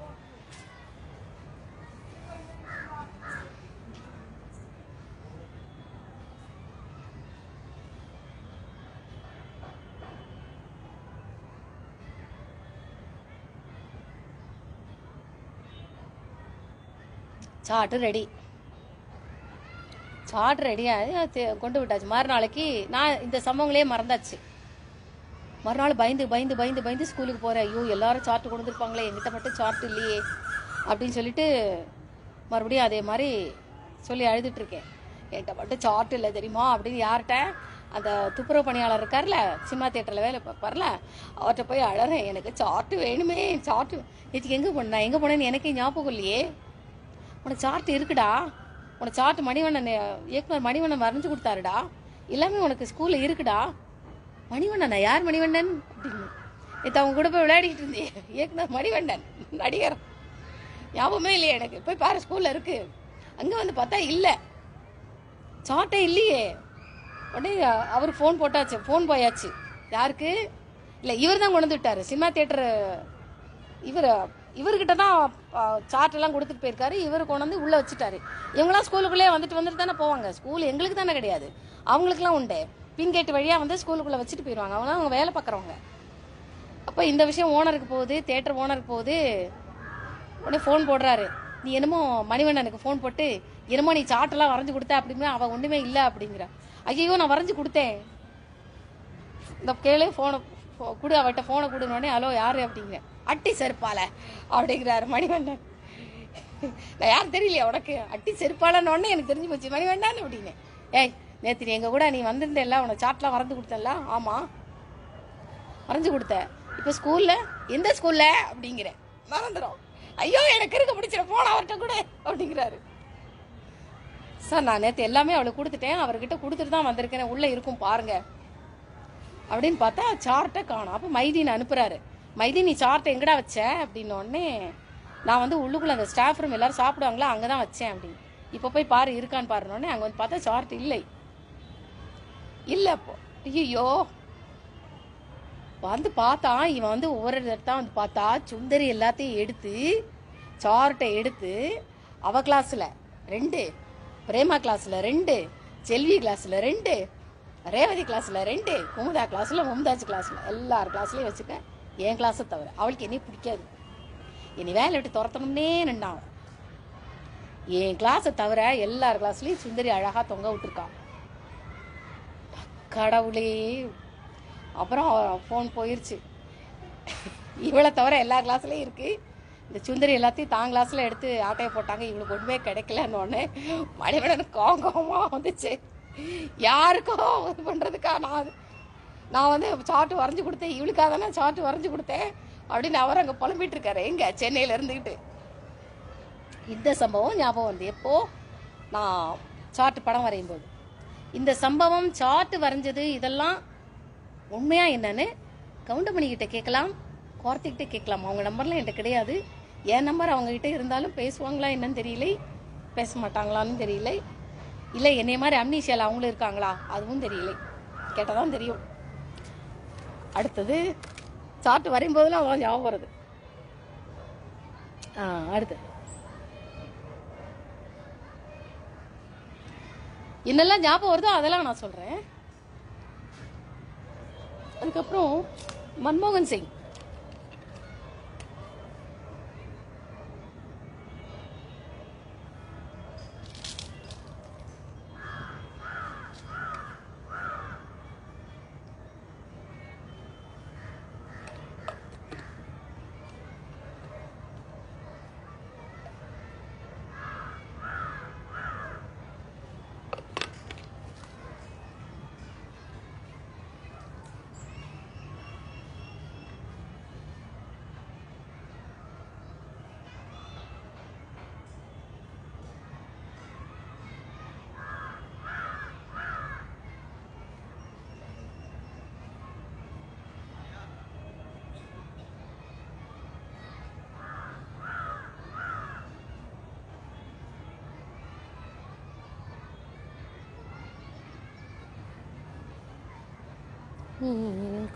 Chart ready. சார்ட் ரெடியாக கொண்டு விட்டாச்சு. மறுநாளைக்கு நான் இந்த சம்பவங்களே மறந்தாச்சு. மறுநாள் பயந்து பயந்து பயந்து பயந்து ஸ்கூலுக்கு போகிறேன். ஐயோ எல்லாரும் சார்ட்டு கொண்டு வந்துருப்பாங்களே, எங்கிட்ட மட்டும் சார்ட் இல்லையே அப்படின்னு சொல்லிட்டு மறுபடியும் அதே மாதிரி சொல்லி அழுதுட்டுருக்கேன். என்கிட்ட மட்டும் சார்ட் இல்லை தெரியுமா அப்படின்னு யார்கிட்ட, அந்த துப்புரவு பணியாளர் இருக்கார்ல, சினிமா தியேட்டரில் வேலை பார்ப்பார்ல, அவர்கிட்ட போய் அழறேன். எனக்கு சார்ட்டு வேணுமே, சார்ட்டு. நேற்றுக்கு எங்கே போனேன், நான் எங்கே போனேன்னு எனக்கு ஞாபகம் இல்லையே. உனக்கு சார்ட் இருக்குடா, உனக்கு சார்ட் மணிவண்ணன் இயக்குனர் மணிவண்ணன் வரைஞ்சு கொடுத்தாருடா, எல்லாமே உனக்கு ஸ்கூலில் இருக்குடா. மணிவண்ணனா? யார் மணிவண்ணன் அப்படின்னு. நேற்று அவங்க கூட போய் விளையாடிக்கிட்டு இருந்தேன். இயக்குனர் மணிவண்ணன், நடிகர். ஞாபகமே இல்லையே எனக்கு. போய் பாரு, ஸ்கூலில் இருக்கு. அங்கே வந்து பார்த்தா இல்லை, சார்ட்டே இல்லையே. உடனே அவர் ஃபோன் போட்டாச்சு, ஃபோன் போயாச்சு. யாருக்கு? இல்லை, இவர் தான் கொண்டு வந்து விட்டார். சினிமா தியேட்டரு இவர்கிட்ட தான் சார்ட்டெல்லாம் கொடுத்துட்டு போயிருக்காரு. இவர் கொண்டு வந்து உள்ளே வச்சுட்டாரு. இவங்களாம் ஸ்கூலுக்குள்ளே வந்துட்டு தானே போவாங்க. ஸ்கூல் எங்களுக்கு தானே கிடையாது, அவங்களுக்குலாம் உண்டு. பின்கேட்டு வழியாக வந்து ஸ்கூலுக்குள்ளே வச்சுட்டு போயிடுவாங்க. அவங்க வேலை பார்க்குறவங்க. அப்போ இந்த விஷயம் ஓனருக்கு போகுது, தியேட்டர் ஓனருக்கு போகுது. உடனே ஃபோன் போடுறாரு. நீ என்னமோ மணிவண்ணனுக்கு ஃபோன் போட்டு என்னமோ நீ சார்ட்டெல்லாம் வரைஞ்சி கொடுத்த அப்படின்னு. அவள் ஒன்றுமே இல்லை அப்படிங்கிற. ஐயோ நான் வரைஞ்சி கொடுத்தேன், இந்த கேளு, ஃபோனை கொடு, அவட்ட ஃபோனை கொடுனோடனே ஹலோ யார் அப்படிங்கிற. அட்டி செருப்பால அப்படிங்கிறாரு மணிவண்ணன். நான் யாரும் தெரியலையா உனக்கு? அட்டி செருப்பாலன்னு எனக்கு தெரிஞ்சு போச்சு மணிவண்ணன் அப்படின்னு. ஏய் நேற்று நீ எங்கள் கூட நீ வந்திருந்தேல்ல, உனக்கு சார்ட்லாம் வரைஞ்சி கொடுத்தல? ஆமாம் வரைஞ்சி கொடுத்த. இப்போ ஸ்கூலில்? எந்த ஸ்கூலில் அப்படிங்கிறேன். மறந்துடும். ஐயோ எனக்கு இருக்க பிடிச்சிட போன அவர்கிட்ட கூட அப்படிங்கிறாரு. சார் நான் நேற்று எல்லாமே அவளுக்கு கொடுத்துட்டேன், அவர்கிட்ட கொடுத்துட்டு தான் வந்திருக்கேன், உள்ளே இருக்கும் பாருங்க அப்படின்னு பார்த்தா சார்ட்டை காணும். அப்போ மைதீன் அனுப்புகிறாரு. மைதீன் நீ சார்ட்டை எங்கடா வச்ச அப்படின்னோடனே நான் வந்து உள்ளுக்குள்ளே அந்த ஸ்டாஃப் ரூம் எல்லோரும் சாப்பிடுவாங்களா அங்கே தான் வச்சேன் அப்படின்னு. இப்போ போய் பாரு இருக்கான்னு பாருனோடனே அங்கே வந்து பார்த்தா சார்ட் இல்லை. இல்லை அப்போ ஐயோ வந்து பார்த்தா இவன் வந்து ஒவ்வொரு இடத்தான் வந்து பார்த்தா சுந்தரி எல்லாத்தையும் எடுத்து சார்ட்டை எடுத்து அவ கிளாஸில் 2, பிரேமா கிளாஸில் 2, செல்வி கிளாஸில் 2, ரேவதி கிளாஸில் 2, குமுதா கிளாஸில், மும்தாஜ் கிளாஸில், எல்லார் கிளாஸ்லேயும் வச்சுருக்கேன். என் கிளாஸை தவிர. அவளுக்கு என்னையும் பிடிக்காது. என்னை வேலை விட்டு துரத்தணும்னே நின்னான். என் கிளாஸை தவிர எல்லார் கிளாஸ்லேயும் சுந்தரி அழகாக தொங்க விட்டுருக்கான். கடவுளே. அப்புறம் ஃபோன் போயிடுச்சு. இவளை தவிர எல்லா கிளாஸ்லேயும் இருக்குது. இந்த சுந்தரி எல்லாத்தையும் தான் கிளாஸில் எடுத்து ஆட்டையை போட்டாங்க. இவளுக்கு ஒன்றுமே கிடைக்கலன்னு மணிவண்ணன் கோங்கமாக வந்துச்சு. யாருக்கும் இது பண்ணுறதுக்கா நான் வந்து சார்ட்டு வரைஞ்சி கொடுத்தேன். இவளுக்காக தானே சார்ட்டு வரைஞ்சி கொடுத்தேன் அப்படின்னு அவர் அங்கே புலம்பிட்டு இருக்காரு. எங்கே சென்னையில் இருந்துக்கிட்டு. இந்த சம்பவம் ஞாபகம் வந்து எப்போ நான் சார்ட்டு படம் வரையும் போது இந்த சம்பவம் சார்ட்டு வரைஞ்சது இதெல்லாம் உண்மையாக என்னன்னு கவுண்டமணிக்கிட்ட கேட்கலாம், கார்த்திக்கிட்ட கேட்கலாம். அவங்க நம்பர்லாம் என்கிட்ட கிடையாது. என் நம்பர் அவங்ககிட்ட இருந்தாலும் பேசுவாங்களா என்னன்னு தெரியல, பேச மாட்டாங்களான்னு தெரியல. இல்லை என்னைய மாதிரி அம்னீஷியால் அவங்களும் இருக்காங்களா அதுவும் தெரியல. கேட்டால் தான் தெரியும். அடுத்தது சார்ட்டு வரையும் போதெல்லாம் அவ்வளோ ஞாபகம் வருது. அடுத்து என்னெல்லாம் ஞாபகம் வருதோ அதெல்லாம் நான் சொல்கிறேன். அதுக்கப்புறம் மன்மோகன் சிங்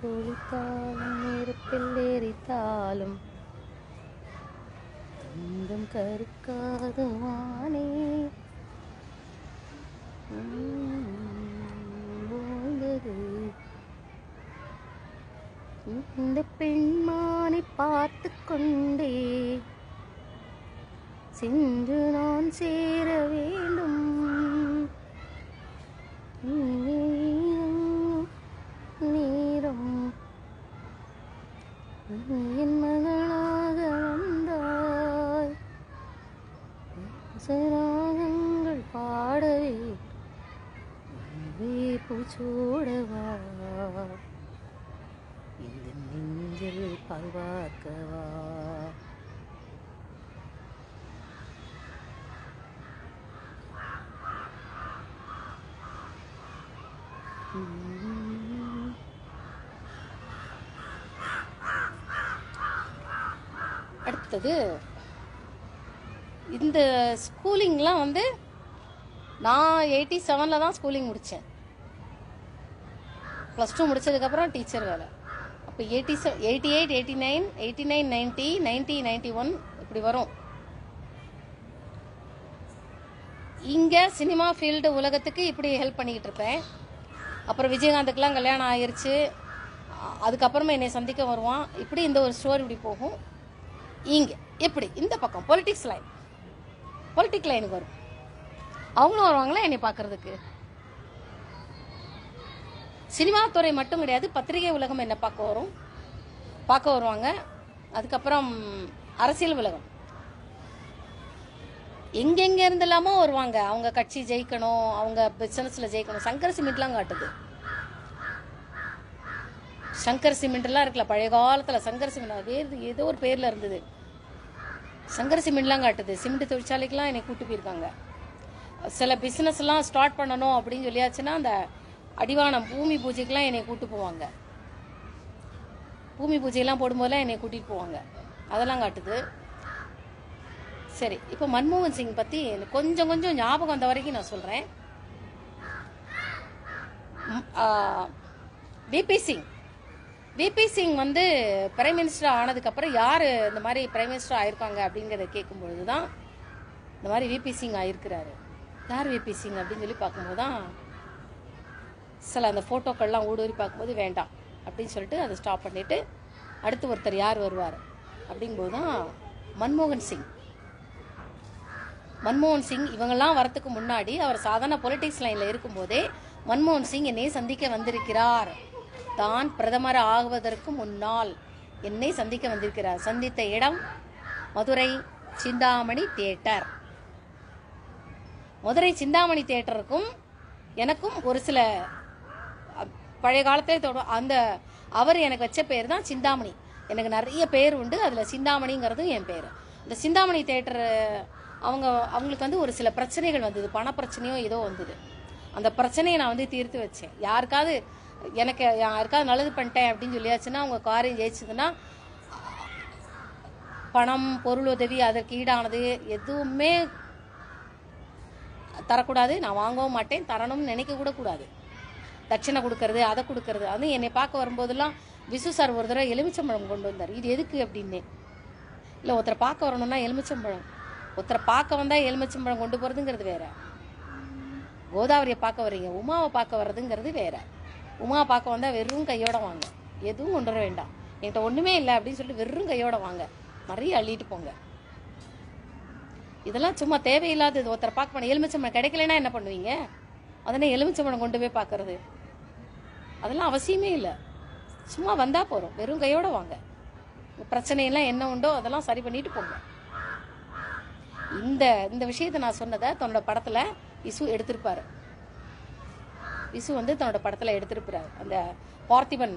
குளித்தாலும் நெருப்பில் எரித்தாலும் தந்தம் கருக்காது வானே இந்த பெண்மானை பார்த்து கொண்டே சென்று நான் சேர வேண்டும். நேரம் என் மகளாக வந்தாய். சராகங்கள் பாடவே பூச்சோடவா இந்த நெஞ்சில் பால்வாக்கவா. அடுத்தது இந்த ஸ்கூலிங்லாம் வந்து நான் 87 தான் ஸ்கூலிங் முடித்தேன். +2 முடித்ததுக்கப்புறம் டீச்சர் வேலை. அப்போ 87, 88, 89, 89, 90, 90, 91 இப்படி வரும். இங்கே சினிமா ஃபீல்டு உலகத்துக்கு இப்படி ஹெல்ப் பண்ணிக்கிட்டு இருப்பேன். அப்புறம் விஜயகாந்துக்கெலாம் கல்யாணம் ஆயிடுச்சு. அதுக்கப்புறமா என்னை சந்திக்க வருவான். இப்படி இந்த ஒரு ஸ்டோரி இப்படி போகும். இங்கே எப்படி இந்த பக்கம் பொலிட்டிக்ஸ் லைனுக்கு வரும். அவங்களும் வருவாங்களா என்னை பார்க்கறதுக்கு. சினிமா துறை மட்டும் கிடையாது, பத்திரிகை உலகம் என்ன பார்க்க வருவாங்க. அதுக்கப்புறம் அரசியல் உலகம் எங்கெங்க இருந்தெல்லாமோ வருவாங்க. அவங்க கட்சி ஜெயிக்கணும், அவங்க பிசினஸ்ல ஜெயிக்கணும். சங்கர் சிமெண்ட்லாம் காட்டுது. சங்கர் சிமெண்ட்லாம் இருக்குல்ல, பழைய காலத்தில் சங்கர் சிமெண்ட் வேறு ஏதோ ஒரு பேரில் இருந்தது. சங்கர் சிமெண்ட்லாம் காட்டுது. சிமெண்ட் தொழிற்சாலைக்கெலாம் என்னை கூட்டு போயிருக்காங்க. சில பிஸ்னஸ்லாம் ஸ்டார்ட் பண்ணணும் அப்படின்னு சொல்லியாச்சுன்னா அந்த அடிவானம் பூமி பூஜைக்கெலாம் என்னை கூட்டு போவாங்க. பூமி பூஜையெல்லாம் போடும்போதெல்லாம் என்னை கூட்டிகிட்டு போவாங்க. அதெல்லாம் காட்டுது. சரி, இப்போ மன்மோகன் சிங் பற்றி கொஞ்சம் ஞாபகம் வந்த வரைக்கும் நான் சொல்கிறேன். விபி சிங் வந்து பிரைம் மினிஸ்டர் ஆனதுக்கப்புறம் யார் இந்த மாதிரி பிரைம் மினிஸ்டர் ஆயிருக்காங்க அப்படிங்கிறத கேட்கும்பொழுது தான் இந்த மாதிரி விபி சிங் ஆயிருக்கிறாரு. யார் விபி சிங் அப்படின்னு சொல்லி பார்க்கும்போது தான் சில அந்த ஃபோட்டோக்கள்லாம் ஊடுருவி பார்க்கும்போது வேண்டாம் அப்படின்னு சொல்லிட்டு அதை ஸ்டாப் பண்ணிவிட்டு அடுத்து ஒருத்தர் யார் வருவார் அப்படிங்கும்போது தான் மன்மோகன் சிங். மன்மோகன் சிங் இவங்கெல்லாம் வரத்துக்கு முன்னாடி அவர் சாதாரண பொலிட்டிக்ஸ் லைனில் இருக்கும்போதே மன்மோகன் சிங் என்னை சந்திக்க வந்திருக்கிறார். தான் பிரதமர் ஆகுவதற்கு முன்னால் என்னை சந்திக்க வந்திருக்கிறார். சந்தித்த இடம் மதுரை சிந்தாமணி தியேட்டர். மதுரை சிந்தாமணி தியேட்டருக்கும் எனக்கும் ஒரு சில பழைய காலத்திலே அந்த அவர் எனக்கு வச்ச பேர் தான் சிந்தாமணி. எனக்கு நிறைய பேர் உண்டு, அதில் சிந்தாமணிங்கிறதும் என் பேர். இந்த சிந்தாமணி தியேட்டர் அவங்களுக்கு வந்து ஒரு சில பிரச்சனைகள் வந்தது, பண பிரச்சனையோ ஏதோ வந்தது. அந்த பிரச்சனையை நான் வந்து தீர்த்து வச்சேன். யாருக்காவது நல்லது பண்ணிட்டேன் அப்படின்னு சொல்லியாச்சுன்னா அவங்க காரியம் ஜெயிச்சதுன்னா பணம் பொருள் உதவி அதற்கு ஈடானது எதுவுமே தரக்கூடாது. நான் வாங்கவும் மாட்டேன், தரணும்னு நினைக்க கூட கூடாது. தட்சணை கொடுக்கறது அதை கொடுக்கறது. அதுவும் என்னை பார்க்க வரும்போதெல்லாம் விசு சார் ஒரு தடவை எலுமிச்சம்பழம் கொண்டு வந்தார். இது எதுக்கு அப்படின்னு. இல்லை ஒருத்தரை பார்க்க வரணும்னா எலுமிச்சம்பழம், ஒருத்தரை பார்க்க வந்தால் எலுமிச்சம்பழம் கொண்டு போகிறதுங்கிறது வேற. கோதாவரியை பார்க்க வர்றீங்க, உமாவை பார்க்க வர்றதுங்கிறது வேற. உமாவை பார்க்க வந்தால் வெறும் கையோட வாங்க, எதுவும் கொண்டு வர வேண்டாம், என்கிட்ட ஒன்றுமே இல்லை அப்படின்னு சொல்லிட்டு வெறும் கையோட வாங்க, நிறைய அள்ளிட்டு போங்க. இதெல்லாம் சும்மா தேவையில்லாதது. ஒருத்தரை பார்க்க போன எலுமிச்சம்பழம் கிடைக்கலன்னா என்ன பண்ணுவீங்க? அதனே எலுமிச்சம்பழம் கொண்டு போய் பார்க்கறது அதெல்லாம் அவசியமே இல்லை. சும்மா வந்தால் போகிறோம், வெறும் கையோட வாங்க. பிரச்சனையெல்லாம் என்ன உண்டோ அதெல்லாம் சரி பண்ணிட்டு போங்க. இந்த விஷயத்தை நான் சொன்னதை தன்னோட படத்தில் விசு எடுத்திருப்பாரு. விசு வந்து தன்னோட படத்தில் எடுத்திருப்பாரு. அந்த பார்த்திபன்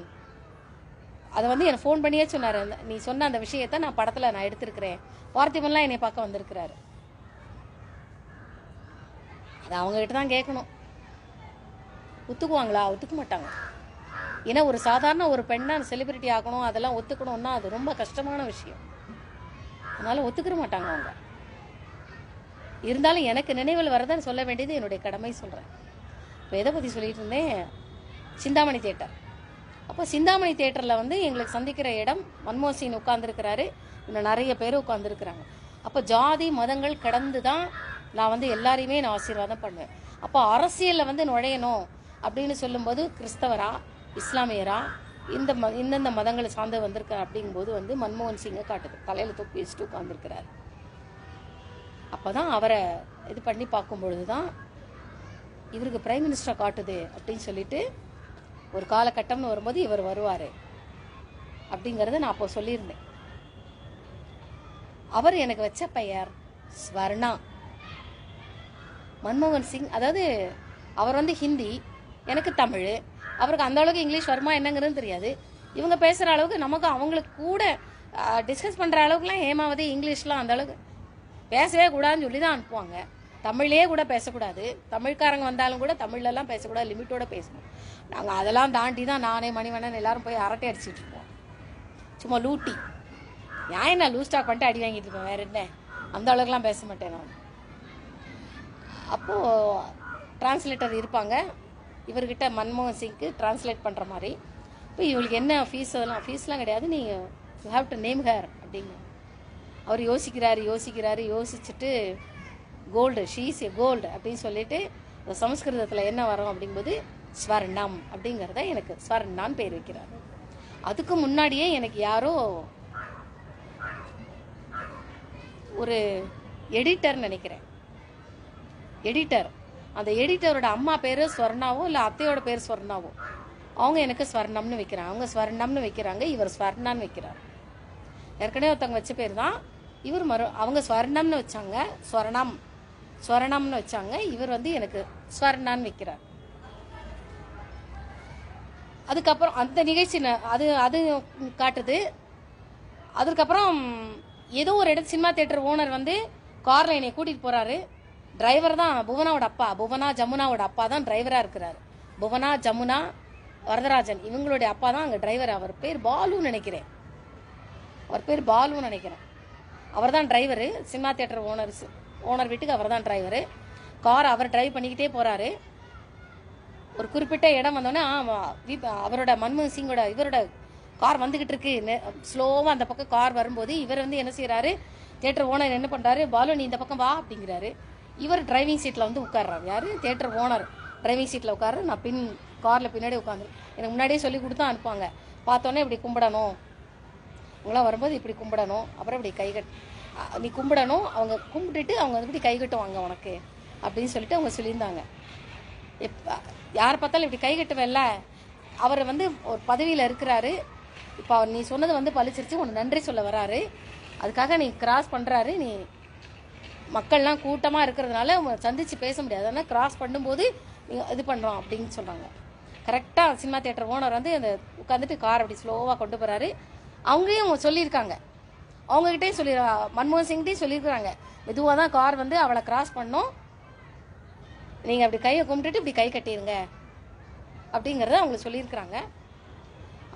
அதை வந்து எனக்கு ஃபோன் பண்ணியே சொன்னார், நீ சொன்ன அந்த விஷயத்த நான் படத்தில் நான் எடுத்திருக்கிறேன், பார்த்திபன்லாம் என்னை பார்க்க வந்திருக்கிறாரு. அது அவங்ககிட்ட தான் கேட்கணும். ஒத்துக்குவாங்களா? ஒத்துக்க மாட்டாங்க. ஏன்னா ஒரு சாதாரண ஒரு பெண்ணை செலிபிரிட்டி ஆகணும், அதெல்லாம் ஒத்துக்கணும்னா அது ரொம்ப கஷ்டமான விஷயம். அதனால ஒத்துக்கிற மாட்டாங்க அவங்க. இருந்தாலும் எனக்கு நினைவில் வரதான் சொல்ல வேண்டியது என்னுடைய கடமை சொல்கிறேன். இப்போ எதை பற்றி சொல்லிட்டு இருந்தேன்? சிந்தாமணி தியேட்டர். அப்போ சிந்தாமணி தியேட்டரில் வந்து எங்களுக்கு சந்திக்கிற இடம் மன்மோகன் சிங் உட்காந்துருக்கிறாரு, இன்னும் நிறைய பேர் உட்காந்துருக்குறாங்க. அப்போ ஜாதி மதங்கள் கடந்து தான் நான் வந்து எல்லாரையுமே நான் ஆசீர்வாதம் பண்ணுவேன். அப்போ அரசியலில் வந்து நுழையணும் அப்படின்னு சொல்லும்போது கிறிஸ்தவரா இஸ்லாமியரா இந்தந்த மதங்களை சார்ந்து வந்திருக்கார் அப்படிங்கும்போது வந்து மன்மோகன் சிங்கை காட்டுது. தலையில் தொப்பி வச்சுட்டு உட்காந்துருக்கிறார். அப்போ தான் அவரை இது பண்ணி பார்க்கும்பொழுது தான் இவருக்கு பிரைம் மினிஸ்டரை காட்டுது அப்படின்னு சொல்லிட்டு ஒரு காலகட்டம்னு வரும்போது இவர் வருவார் அப்படிங்கிறத நான் அப்போ சொல்லியிருந்தேன். அவர் எனக்கு வச்ச பெயர் ஸ்வர்ணா. மன்மோகன் சிங், அதாவது அவர் வந்து ஹிந்தி, எனக்கு தமிழ். அவருக்கு அந்த அளவுக்கு இங்கிலீஷ் வருமா என்னங்கிறது தெரியாது. இவங்க பேசுகிற அளவுக்கு நமக்கு அவங்களுக்கு கூட டிஸ்கஸ் பண்ணுற அளவுக்குலாம் ஹேமாவதி இங்கிலீஷ்லாம் அந்த அளவுக்கு பேசவே கூடாதுன்னு சொல்லி தான் அனுப்புவாங்க. தமிழ்லேயே கூட பேசக்கூடாது, தமிழ்காரங்க வந்தாலும் கூட தமிழ்லலாம் பேசக்கூடாது, லிமிட்டோட பேசணும். நாங்கள் அதெல்லாம் தாண்டி தான் நானே மணிவண்ணன் எல்லாரும் போய் அரட்டை அடிச்சுட்டு இருப்போம். சும்மா லூட்டி நான் என்ன லூஸ் ஸ்டாக் பண்ணிட்டு அடி வாங்கிட்டு இருப்பேன், வேறு என்ன. அந்த அளவுக்குலாம் பேச மாட்டேன் நான். அப்போது டிரான்ஸ்லேட்டர் இருப்பாங்க இவர்கிட்ட, மன்மோகன் சிங்க்கு டிரான்ஸ்லேட் பண்ணுற மாதிரி. இப்போ இவங்களுக்கு என்ன ஃபீஸ், அதெல்லாம் ஃபீஸ்லாம் கிடையாது, நீங்கள் you have to name her அப்படிங்க. அவர் யோசிச்சுட்டு கோல்டு, ஷீஸ் ஏ கோல்டு அப்படின்னு சொல்லிட்டு சமஸ்கிருதத்தில் என்ன வரும் அப்படிங்கும்போது ஸ்வர்ணம் அப்படிங்கிறத எனக்கு ஸ்வர்ணான்னு பேர் வைக்கிறார். அதுக்கு முன்னாடியே எனக்கு யாரோ ஒரு எடிட்டர் நினைக்கிறேன், எடிட்டர், அந்த எடிட்டரோட அம்மா பேர் ஸ்வர்ணாவோ இல்லை அத்தையோட பேர் ஸ்வர்ணாவோ, அவங்க எனக்கு ஸ்வர்ணம்னு வைக்கிறாங்க. அவங்க ஸ்வர்ணம்னு வைக்கிறாங்க, இவர் ஸ்வர்ணான்னு வைக்கிறார். ஏற்கனவே ஒருத்தவங்க வச்ச பேர் தான் இவர். அவங்க ஸ்வர்ணம்னு வச்சாங்க, ஸ்வர்ணம்னு வச்சாங்க. இவர் வந்து எனக்கு ஸ்வர்ணான்னு வைக்கிறார். அதுக்கப்புறம் அந்த நிகழ்ச்சி அது காட்டுது. அதுக்கப்புறம் ஏதோ ஒரு இடத்து சினிமா தியேட்டர் ஓனர் வந்து காரில் என்னை கூட்டிகிட்டு போகிறாரு. டிரைவர் தான் புவனாவோட அப்பா, புவனா ஜமுனாவோட அப்பா தான் டிரைவராக இருக்கிறார். புவனா ஜமுனா வரதராஜன் இவங்களுடைய அப்பா தான் அங்கே டிரைவர். அவர் பேர் பாலுன்னு நினைக்கிறேன், அவர் தான் டிரைவரு. சினிமா தியேட்டர் ஓனர் வீட்டுக்கு அவர் தான் டிரைவரு. கார் அவர் டிரைவ் பண்ணிக்கிட்டே போகிறாரு. ஒரு குறிப்பிட்ட இடம் வந்தோடனே அவரோட மன்மோகன் சிங்கோட இவரோட கார் வந்துக்கிட்டு இருக்கு. ஸ்லோவாக அந்த பக்கம் கார் வரும்போது இவர் வந்து என்ன செய்கிறாரு, தியேட்டர் ஓனர் என்ன பண்ணுறாரு, பாலு நீ இந்த பக்கம் வா அப்படிங்கிறாரு. இவர் டிரைவிங் சீட்டில் வந்து உட்கார்றாரு. யார்? தியேட்டர் ஓனர் டிரைவிங் சீட்டில் உட்கார்றாரு. நான் காரில் பின்னாடி உட்காந்து எனக்கு முன்னாடியே சொல்லி கொடுத்தா அனுப்புவாங்க. பார்த்தோன்னே இப்படி கும்பிடணும், அவங்களாம் வரும்போது இப்படி கும்பிடணும், அப்புறம் இப்படி நீ கும்பிடணும், அவங்க கும்பிட்டுட்டு அவங்க வந்து இப்படி கை கட்டுவாங்க உனக்கு அப்படின்னு சொல்லிட்டு அவங்க சொல்லியிருந்தாங்க. யார் பார்த்தாலும் இப்படி கை கட்டுவேல்ல, அவர் வந்து ஒரு பதவியில் இருக்கிறாரு. இப்போ அவர் நீ சொன்னது வந்து பழிச்சிருச்சு, உனக்கு நன்றி சொல்ல வராரு, அதுக்காக நீ கிராஸ் பண்ணுறாரு. நீ மக்கள்லாம் கூட்டமாக இருக்கிறதுனால சந்தித்து பேச முடியாது, ஆனால் கிராஸ் பண்ணும்போது நீ இது பண்ணுறோம் அப்படின்னு சொல்கிறாங்க. கரெக்டாக சினிமா தியேட்டர் ஓனர் வந்து அந்த உட்காந்துட்டு கார் அப்படி ஸ்லோவாக கொண்டு போகிறாரு. அவங்களையும் சொல்லியிருக்காங்க, அவங்ககிட்டையும் மன்மோகன் சிங்கிட்டையும் சொல்லியிருக்கிறாங்க, மெதுவாக தான் கார் வந்து அவளை கிராஸ் பண்ணோம், நீங்கள் அப்படி கையை கும்பிட்டுட்டு இப்படி கை கட்டிடுங்க அப்படிங்கிறத அவங்க சொல்லியிருக்கிறாங்க.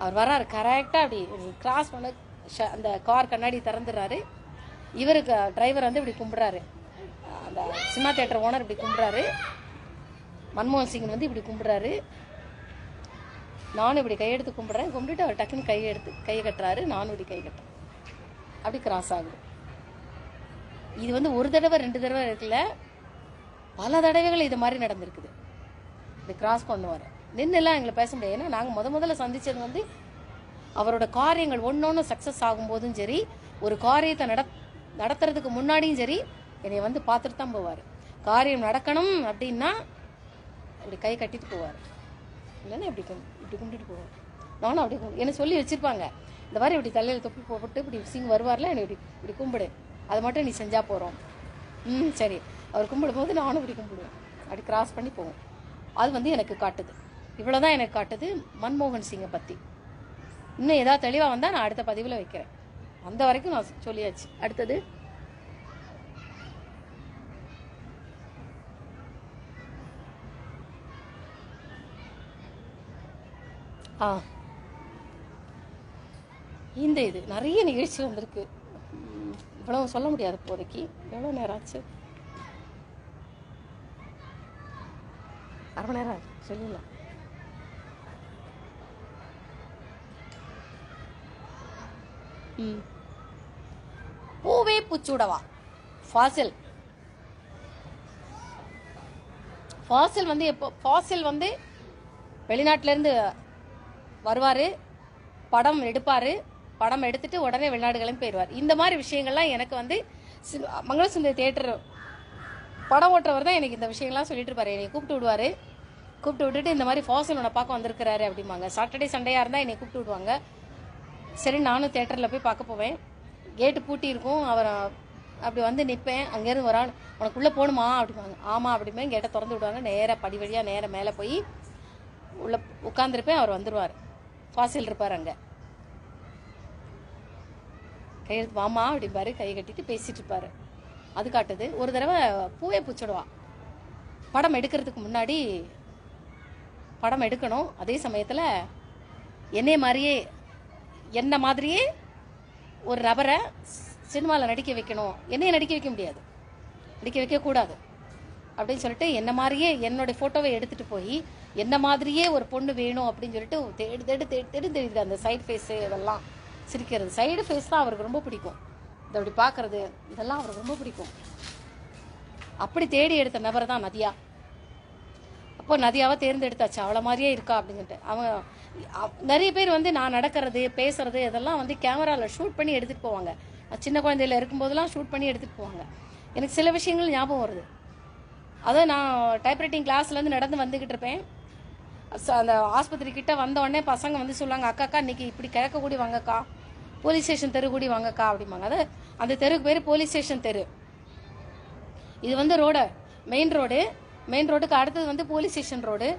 அவர் வர்றாரு கரெக்டாக அப்படி கிராஸ் பண்ண அந்த கார் கண்ணாடி திறந்துடுறாரு. இவருக்கு டிரைவர் வந்து இப்படி கும்பிட்றாரு, அந்த சினிமா தியேட்டர் ஓனர் இப்படி கும்பிட்றாரு, மன்மோகன் சிங் வந்து இப்படி கும்பிட்றாரு, நானும் இப்படி கையெடுத்து கும்பிட்றேன். கும்பிட்டுட்டு அவர் டக்குன்னு கை கட்டுறாரு, நானும் இப்படி கை கட்டுறேன், அப்படி கிராஸ் ஆகுது. இது வந்து ஒரு தடவை 2 தடவை இருக்குல்ல, பல தடவைகள் இது மாதிரி நடந்திருக்குது. இப்படி கிராஸ் பண்ணுவார், நின்றுலாம் எங்களை பேச முடியாது. ஏன்னா நாங்கள் முதல்ல சந்தித்தது வந்து அவரோட காரியங்கள் ஒன்று சக்ஸஸ் ஆகும்போதும் சரி, ஒரு காரியத்தை நடத்துறதுக்கு முன்னாடியும் சரி என்னை வந்து பார்த்துட்டு தான் போவார். காரியம் நடக்கணும் அப்படின்னா அப்படி கை கட்டிட்டு போவார், இல்லைன்னா இப்படி கும்பிட்டுட்டு போவார். நானும் அப்படி என்ன சொல்லி வச்சுருப்பாங்க, இந்த மாதிரி இப்படி தலையில் தொப்பி போட்டு இப்படி சிங் வருவார்ல, என்னை இப்படி கும்பிடு, அதை மட்டும் நீ செஞ்சால் போகிறோம். சரி. அவர் கும்பிடும்போது நானும் இப்படி கும்பிடுவேன், அப்படி கிராஸ் பண்ணி போவோம். அது வந்து எனக்கு காட்டுது, இவ்வளோதான் எனக்கு காட்டுது மன்மோகன் சிங்கை பற்றி. இன்னும் ஏதாவது தெளிவாக வந்தால் நான் அடுத்த பதிவில் வைக்கிறேன். அந்த வரைக்கும் நான் சொல்லியாச்சு. அடுத்தது இந்த இது நிறைய நிகழ்ச்சி வந்திருக்கு, இவ்வளவு சொல்ல முடியாது இப்போதைக்கு. எவ்வளோ நேரம் ஆச்சு? 1/2 மணி நேரம் ஆச்சு, சொல்லிடலாம். பூவே பூச்சுடவா ஃபாசில் வந்து எப்போ ஃபாசில் வந்து வெளிநாட்டிலேருந்து வருவார், படம் எடுப்பார், படம் எடுத்துட்டு உடனே வெளிநாடுகளும் போயிடுவார். இந்த மாதிரி விஷயங்கள்லாம் எனக்கு வந்து மங்களசுந்தரி தியேட்டர் படம் ஓட்டுறவர் தான் எனக்கு இந்த விஷயங்கள்லாம் சொல்லிட்டு இருப்பாரு. என்னை கூப்பிட்டு விட்டுட்டு இந்த மாதிரி ஃபாசில் உன்னை பார்க்க வந்திருக்கிறாரு அப்படிம்பாங்க. சாட்டர்டே சண்டேயாக இருந்தால் என்னை கூப்பிட்டு விடுவாங்க. சரி, நானும் தேட்டரில் போய் பார்க்க போவேன். கேட்டு பூட்டி இருக்கும், அவர் அப்படி வந்து நிற்பேன். அங்கேருந்து ஒரு ஆள் உனக்குள்ளே போகணுமா அப்படிம்பாங்க. ஆமாம் அப்படிமே கேட்டை திறந்து விடுவாங்க. நேராக படி வழியாக நேராக மேலே போய் உள்ளே உட்காந்துருப்பேன். அவர் வந்துடுவார், ஃபாசில் இருப்பார் அங்கே. கையெழுத்து வாமா அப்படிம்பாரு, கை கட்டிட்டு பேசிகிட்டு இருப்பார். அது காட்டுது. ஒரு தடவை பூவே பூச்சிடுவா படம் எடுக்கிறதுக்கு முன்னாடி படம் எடுக்கணும், அதே சமயத்தில் என்ன மாதிரியே ஒரு நபரை சினிமாவில் நடிக்க வைக்கணும். என்னையை நடிக்க வைக்க முடியாது, நடிக்க வைக்கக்கூடாது அப்படின்னு சொல்லிட்டு என்ன மாதிரியே என்னோடய ஃபோட்டோவை எடுத்துகிட்டு போய் என்ன மாதிரியே ஒரு பொண்ணு வேணும் அப்படின்னு சொல்லிட்டு தெரியுது. அந்த சைடு ஃபேஸு இதெல்லாம் சிரிக்கிறது, சைடு ஃபேஸ் தான் அவருக்கு ரொம்ப பிடிக்கும். இதை அப்படி பார்க்குறது இதெல்லாம் அவருக்கு ரொம்ப பிடிக்கும். அப்படி தேடி எடுத்த நபர் தான் நதியா. அப்போ நதியாவை தேர்ந்தெடுத்தாச்சு, அவளை மாதிரியே இருக்கா அப்படின்ட்டு. நிறைய பேர் வந்து நான் நடக்கிறது பேசுறது இதெல்லாம் வந்து கேமராவில் ஷூட் பண்ணி எடுத்துகிட்டு போவாங்க. சின்ன குழந்தையில இருக்கும்போதெல்லாம் ஷூட் பண்ணி எடுத்துகிட்டு போவாங்க. எனக்கு சில விஷயங்கள் ஞாபகம் வருது. அதை நான் டைப்ரைட்டிங் கிளாஸ்லேருந்து நடந்து வந்துக்கிட்டு இருப்பேன். அந்த ஆஸ்பத்திரி கிட்ட வந்தோடனே பசங்க வந்து சொல்லுவாங்க, அக்காக்கா இன்னைக்கு இப்படி கிழக்க கூடி வாங்கக்கா, போலீஸ் ஸ்டேஷன் தெரு கூடி வாங்கக்கா அப்படிம்பாங்க. அது அந்த தெருக்கு பேர் போலீஸ் ஸ்டேஷன் தெரு. இது வந்து மெயின் ரோடுக்கு அடுத்தது வந்து போலீஸ் ஸ்டேஷன் ரோடு,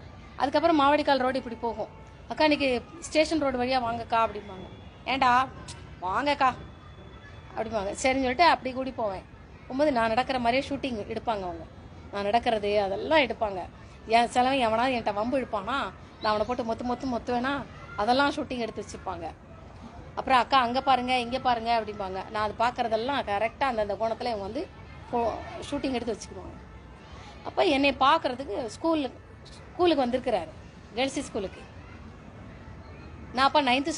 அதுக்கப்புறம் மாவடிக்கால் ரோடு இப்படி போகும். அக்கா இன்னைக்கு ஸ்டேஷன் ரோடு வழியாக வாங்கக்கா அப்படிம்பாங்க. ஏண்டா வாங்கக்கா அப்படிம்பாங்க. சரின்னு சொல்லிட்டு அப்படி கூடி போவேன். போகும்போது நான் நடக்கிற மாதிரியே ஷூட்டிங் எடுப்பாங்க அவங்க. நான் நடக்கிறது அதெல்லாம் எடுப்பாங்க. சிலவன் எவனாவது என்கிட்ட வம்பு இழுப்பானா, நான் அவனை போட்டு மொத்துவேனா, அதெல்லாம் ஷூட்டிங் எடுத்து வச்சுருப்பாங்க. அப்புறம் அக்கா அங்கே பாருங்க இங்கே பாருங்க அப்படிம்பாங்க. நான் அது பார்க்குறதெல்லாம் கரெக்டாக அந்தந்த கோணத்தில் இவங்க வந்து ஷூட்டிங் எடுத்து வச்சுக்குவாங்க. அப்போ என்னை பார்க்குறதுக்கு ஸ்கூலுக்கு வந்திருக்கிறாரு, கேர்ள்ஸி ஸ்கூலுக்கு. நான் அப்போ 9th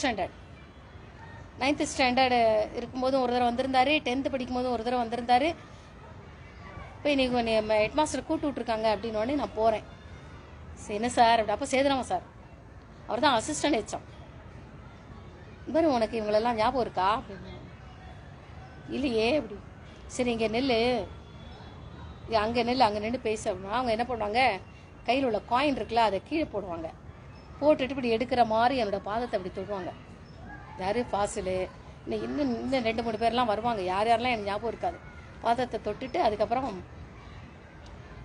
ஸ்டாண்டர்டு இருக்கும்போதும் ஒரு தடவை வந்திருந்தாரு, 10th படிக்கும்போதும் ஒரு தடவை வந்திருந்தாரு. இப்போ இன்னைக்கு ஹெட் மாஸ்டர் கூப்பிட்டு விட்ருக்காங்க அப்படின்னோடனே நான் போகிறேன். சரி என்ன சார் அப்படி. அப்போ சேதுராமன் சார், அவர் தான் அசிஸ்டன்ட் ஹெச்எம். பாரு உனக்கு இவங்களெல்லாம் ஞாபகம் இருக்கா அப்படின்னு. இல்லையே அப்படி. சரி இங்கே நெல், அங்கே நெல், அங்கே நின்று பேச அப்படின்னா அவங்க என்ன பண்ணுவாங்க, கையில் உள்ள காயின் இருக்குல்ல அதை கீழே போடுவாங்க. போட்டுட்டு இப்படி எடுக்கிற மாதிரி என்னோட பாதத்தை அப்படி தொடுவாங்க. யாரு ஃபாசிலு, இன்னும் 2-3 பேர்லாம் வருவாங்க. யார் யாரெல்லாம் எனக்கு ஞாபகம் இருக்காது. பாதத்தை தொட்டுட்டு அதுக்கப்புறம்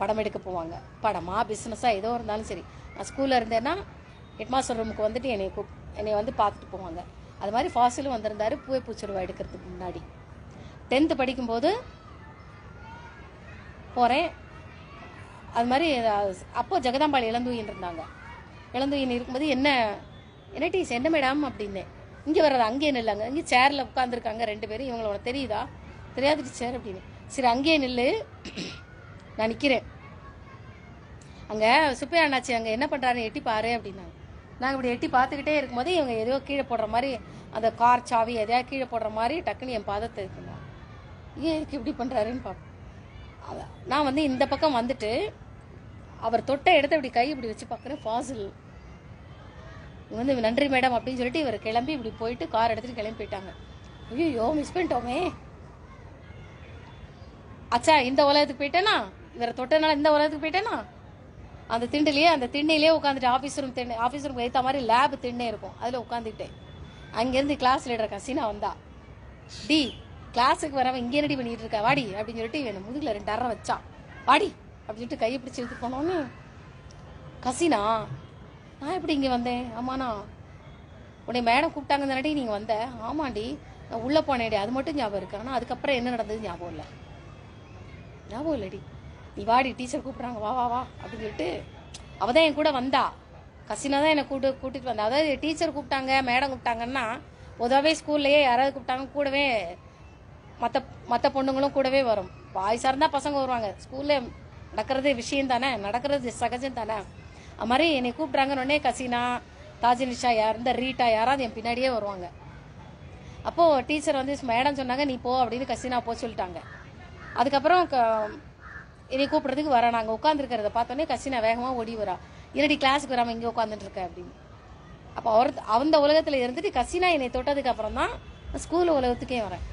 படம் எடுக்க போவாங்க. படமா பிஸ்னஸாக ஏதோ இருந்தாலும் சரி. நான் ஸ்கூலில் இருந்தேன்னா ஹெட்மாஸ்டர் ரூமுக்கு வந்துட்டு என்னை வந்து பார்த்துட்டு போவாங்க. அது மாதிரி ஃபாசிலும் வந்திருந்தாரு பூவை பூச்சிருவா எடுக்கிறதுக்கு முன்னாடி. 10th படிக்கும்போது போகிறேன். அது மாதிரி அப்போ ஜெகதாம்பாள் இளந்தூயின் இருந்தாங்க. இளந்தூயின் இருக்கும்போது என்ன டீஸ் என்ன மேடம் அப்படின்னு. இங்கே வர்றது அங்கேயே நில்லாங்க. இங்கே சேரில் உட்காந்துருக்காங்க 2 பேரும். இவங்கள உனக்கு தெரியுதா? தெரியாது டீச்சர் அப்படின்னு. சரி அங்கேயே நில்லு, நான் நிற்கிறேன். அங்கே சுப்பையா அண்ணாச்சி அங்கே என்ன பண்ணுறாருன்னு எட்டி பாரு அப்படின்னாங்க. நாங்கள் இப்படி எட்டி பார்த்துக்கிட்டே இருக்கும்போது இவங்க எதையோ கீழே போடுற மாதிரி, அந்த கார் சாவி எதையா கீழே போடுற மாதிரி டக்குன்னு என் பாதத்தை இருக்குங்க. ஏன் இப்படி பண்ணுறாருன்னு பார்ப்போம். நான் வந்து இந்த பக்கம் வந்துட்டு அவர் தொட்ட இடத்த இப்படி கை இப்படி வச்சு பார்க்குறேன். ஃபாசில் வந்து நன்றி மேடம் அப்படின்னு சொல்லிட்டு இவர் கிளம்பி இப்படி போயிட்டு கார் எடுத்துகிட்டு கிளம்பி போயிட்டாங்க. ஐயோ மிஸ் பண்ணிட்டோமே. அச்சா இந்த உலகத்துக்கு போயிட்டேனா, இவரை தொட்டனால இந்த உலகத்துக்கு போயிட்டேனா. அந்த திண்ணையிலேயே உட்காந்துட்டு ஆஃபீஸ் ரூம் ஏற்ற மாதிரி லேப் திண்ணே இருக்கும், அதில் உட்காந்துக்கிட்டேன். அங்கேருந்து கிளாஸ் லீடர் கசினா வந்தா, டி கிளாஸுக்கு வரவன் இங்கே ரெடி பண்ணிட்டு இருக்கா வாடி அப்படின்னு சொல்லிட்டு இவன் முதுகில் 2 அரை வச்சா. வாடி அப்படின்னு சொல்லிட்டு கையை பிடிச்சி எடுத்து போனோன்னு, கசினா நான் எப்படி இங்கே வந்தேன்? ஆமாண்ணா உன்னை மேடம் கூப்பிட்டாங்க தானடி நீங்கள் வந்த? ஆமாண்டி நான் உள்ளே போனேன்டி, அது மட்டும் ஞாபகம் இருக்கு. ஆனால் அதுக்கப்புறம் என்ன நடந்தது ஞாபகம் இல்லடி. நீ வாடி டீச்சர் கூப்பிட்றாங்க, வா வா வா அப்படின்னு சொல்லிட்டு அவள் தான் என் கூட வந்தா. கசினா தான் என்னை கூட்டிகிட்டு வந்தா. அதாவது டீச்சர் கூப்பிட்டாங்க மேடம் கூப்பிட்டாங்கன்னா பொதுவாகவே ஸ்கூல்லையே யாராவது கூப்பிட்டாங்க கூடவே மற்ற பொண்ணுங்களும் கூடவே வரும். பாய்ஸாக இருந்தால் பசங்க வருவாங்க. ஸ்கூலில் நடக்கிறது விஷயம் தானே, நடக்கிறது சகஜம் தானே. அது மாதிரி என்னை கூப்பிட்றாங்கன்னு கசினா, தாஜினிஷா இந்த ரீட்டா யாராவது என் பின்னாடியே வருவாங்க. அப்போது டீச்சர் வந்து மேடம் சொன்னாங்க நீ போ அப்படின்னு கசினா போ சொல்லிட்டாங்க. அதுக்கப்புறம் என்னை கூப்பிட்றதுக்கு வரேன். நாங்கள் உட்காந்துருக்கிறத பார்த்தோன்னே கசினா வேகமாக ஓடி வரா. என்னடி கிளாஸுக்கு வராமல் இங்கே உட்காந்துட்டுருக்க அப்படின்னு. அப்போ அந்த உலகத்தில் இருந்துட்டு கசினா என்னை தொட்டதுக்கு அப்புறம் தான் ஸ்கூல் உலகத்துக்கே வரேன்.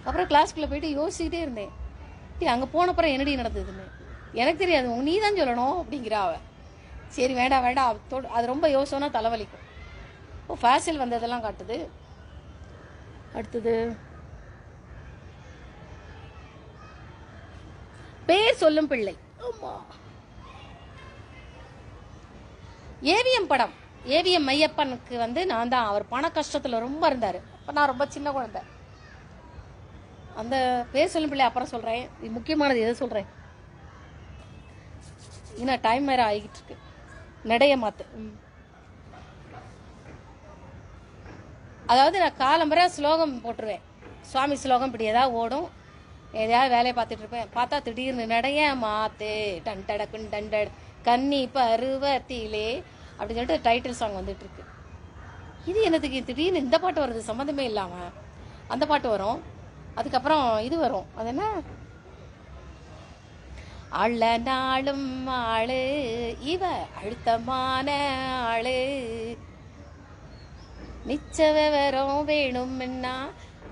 அப்புறம் கிளாஸ்க்குள்ளே போயிட்டு யோசிச்சுக்கிட்டே இருந்தேன், அங்கே போனப்புறம் என்னடி நடந்ததுன்னு. எனக்கு தெரியாது, நீ தான் சொல்லணும் அப்படிங்கிறா அவ. சரி வேண்டாம் அது ரொம்ப யோசனை தலைவலிக்கும். இப்போ ஃபேஷியல் வந்ததெல்லாம் காட்டுது. அடுத்தது பேர் சொல்லும் பிள்ளை. ஏவிஎம் படம், ஏவிஎம் மையப்பனுக்கு வந்து நான் தான். அவர் பண கஷ்டத்தில் ரொம்ப இருந்தார். அப்போ நான் ரொம்ப சின்ன குழந்தை. அந்த பேர் சொல்லும் பிள்ளை அப்புறம் சொல்கிறேன். இது முக்கியமானது எதை சொல்கிறேன், இன்னும் டைம் வேறு ஆகிட்டு இருக்கு. நடைய மாத்து. அதாவது நான் காலம்பரை ஸ்லோகம் போட்டுருவேன். சுவாமி ஸ்லோகம் இப்படி ஏதாவது ஓடும், எதையாவது வேலையை பார்த்துட்டு இருப்பேன். பார்த்தா திடீர்னு நடைய மாத்து டன் டடக்குன் டண்டட் கன்னி பருவத்திலே அப்படின்னு சொல்லிட்டு டைட்டில் சாங் வந்துட்டு இருக்கு. இது என்னத்துக்கு திடீர்னு இந்த பாட்டு வருது, சம்மந்தமே இல்லாமல் அந்த பாட்டு வரும். அதுக்கப்புறம் இது வரும், அது என்ன, அள்ள நாளும் ஆளு இவ அழுத்தமான ஆளு, நிச்ச விவரம் வேணும்னா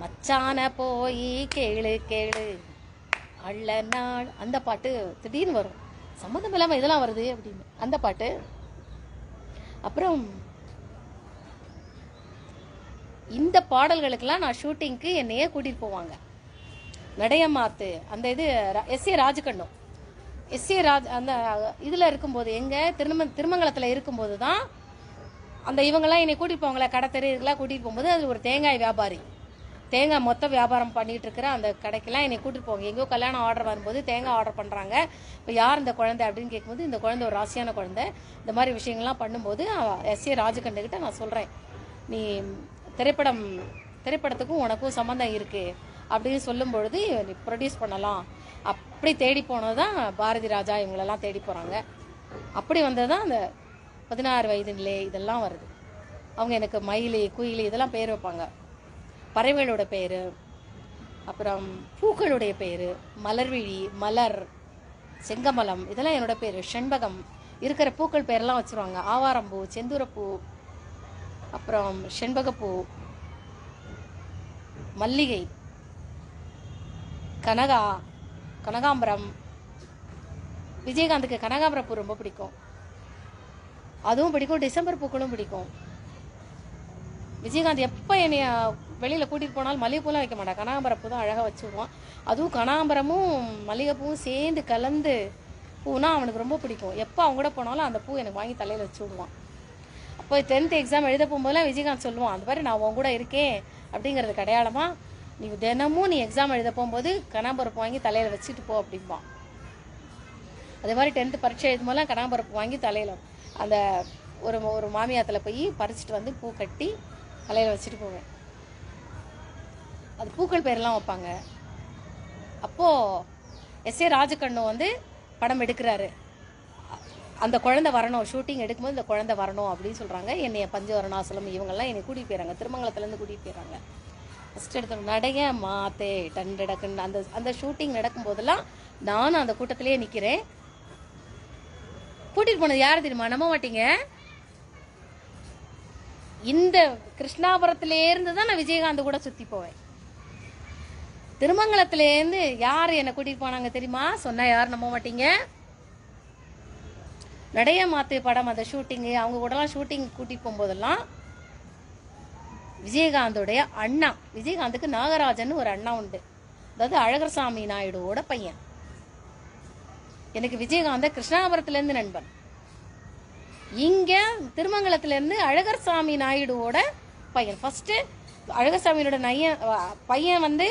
மச்சான போய் கேளு கேளு, அள்ள நாள். அந்த பாட்டு திடீர்னு வரும், சம்மந்தம் இல்லாமல் இதெல்லாம் வருது அப்படின்னு அந்த பாட்டு. அப்புறம் இந்த பாடல்களுக்கெல்லாம் நான் ஷூட்டிங்க்கு என்னையே கூட்டிகிட்டு போவாங்க. நடையமாத்து அந்த இது எஸ்.ஏ. ராஜகண்ணு, எஸ்.ஏ. ராஜ் அந்த இதில் இருக்கும்போது, எங்கள் திருமங்கலத்தில் இருக்கும்போது தான் அந்த இவங்கெல்லாம் என்னை கூட்டிகிட்டு போவாங்களே, கடத்தெரு இதெல்லாம் கூட்டிகிட்டு போகும்போது அது ஒரு தேங்காய் வியாபாரி, தேங்காய் மொத்த வியாபாரம் பண்ணிகிட்டு இருக்கிற அந்த கடைக்கெல்லாம் என்னை கூட்டிகிட்டு போவாங்க. எங்கேயோ கல்யாணம் ஆர்டர் வரும்போது தேங்காய் ஆர்டர் பண்ணுறாங்க. இப்போ யார் இந்த குழந்தை அப்படின்னு கேட்கும்போது இந்த குழந்தை ஒரு ராசியான குழந்தை. இந்த மாதிரி விஷயங்கள்லாம் பண்ணும்போது எஸ்.ஏ. ராஜகண்ணுக்கிட்ட நான் சொல்கிறேன், நீ திரைப்படத்துக்கும் உனக்கும் சம்மந்தம் இருக்குது அப்படின்னு சொல்லும் பொழுது நீ ப்ரொடியூஸ் பண்ணலாம். அப்படி தேடி போனது தான் பாரதி ராஜா இவங்களெல்லாம் தேடி போகிறாங்க. அப்படி வந்தது தான் அந்த 16 வயது நிலை இதெல்லாம் வருது. அவங்க எனக்கு மயிலி குயிலி இதெல்லாம் பேர் வைப்பாங்க, பறவைகளோட பேர், அப்புறம் பூக்களுடைய பேர், மலர்விழி, மலர், செங்கமலம் இதெல்லாம் என்னோட பேர், செண்பகம் இருக்கிற பூக்கள் பேரெல்லாம் வச்சுருவாங்க. ஆவாரம்பூ, செந்தூரப்பூ, அப்புறம் செண்பகப்பூ, மல்லிகை, கனகாம்பரம். விஜயகாந்துக்கு கனகாம்பரம் பூ ரொம்ப பிடிக்கும், அதுவும் பிடிக்கும். டிசம்பர் பூக்களும் பிடிக்கும். விஜயகாந்த் எப்போ என்னைய வெளியில் கூட்டிகிட்டு போனாலும் மல்லிகைப்பூலாம் வைக்க மாட்டான், கனகாம்பரப்பூ தான் அழகாக வச்சு விடுவான். அதுவும் கனகாம்பரமும் மல்லிகைப்பூவும் சேர்ந்து கலந்து பூனா அவனுக்கு ரொம்ப பிடிக்கும். எப்போ அவங்க கூட போனாலும் அந்த பூ எனக்கு வாங்கி தலையில் வச்சு விடுவான். அப்போ 10th எக்ஸாம் எழுத போகும்போதெல்லாம் விஜயகாந்த் சொல்லுவான், அந்த மாதிரி நான் உன் கூட இருக்கேன் அப்படிங்கிறது அடையாளமா நீ தினமும் நீ எக்ஸாம் எழுத போகும்போது கனகாம்பரப்பூ வாங்கி தலையில் வச்சுட்டு போ அப்படிம்பான். அதே மாதிரி 10th பரீட்சை எழுதும் போதெல்லாம் கனகாம்பரப்பூ வாங்கி தலையில் அந்த ஒரு மாமியாத்தில் போய் பறிச்சுட்டு வந்து பூ கட்டி தலையில் வச்சுட்டு போவேன். அது பூக்கள் பேரெல்லாம் வைப்பாங்க. அப்போது எஸ்.ஏ. ராஜகண்ணு வந்து படம் எடுக்கிறாரு. அந்த குழந்தை வரணும், ஷூட்டிங் எடுக்கும்போது இந்த குழந்தை வரணும் அப்படின்னு சொல்கிறாங்க. என்னைய பஞ்சவரணாசலம் இவங்கெல்லாம் என்னை கூட்டிகிட்டு போயிடறாங்க, திருமங்கலத்துலேருந்து கூட்டிகிட்டு போயிடறாங்க. ஃபஸ்ட் எடுத்த நடைய மாத்தே டண்டடக்குன்னு அந்த ஷூட்டிங் நடக்கும்போதெல்லாம் நானும் அந்த கூட்டத்திலேயே நிற்கிறேன். கூட்டிகிட்டு போனது யார் தெரியுமா? நம்ப மாட்டீங்க, இந்த கிருஷ்ணாபுரத்திலேருந்து தான் நான் விஜயகாந்த் கூட சுற்றி போவேன். திருமங்கலத்திலேருந்து யார் என்னை கூட்டிகிட்டு போனாங்க தெரியுமா? சொன்னால் யார் நம்ப மாட்டீங்க. நடைய மாத்து படம் அந்த ஷூட்டிங்கு, அவங்க கூடலாம் ஷூட்டிங் கூட்டிகிட்டு போகும்போதெல்லாம் விஜயகாந்தோடைய அண்ணா, விஜயகாந்துக்கு நாகராஜன் ஒரு அண்ணா உண்டு, அதாவது அழகர்சாமி நாயுடுவோட பையன். எனக்கு விஜயகாந்த கிருஷ்ணாபுரத்துலேருந்து நண்பன், இங்கே திருமங்கலத்திலேருந்து அழகர்சாமி நாயுடுவோட பையன். ஃபஸ்ட்டு அழகர்சாமியோட பையன் வந்து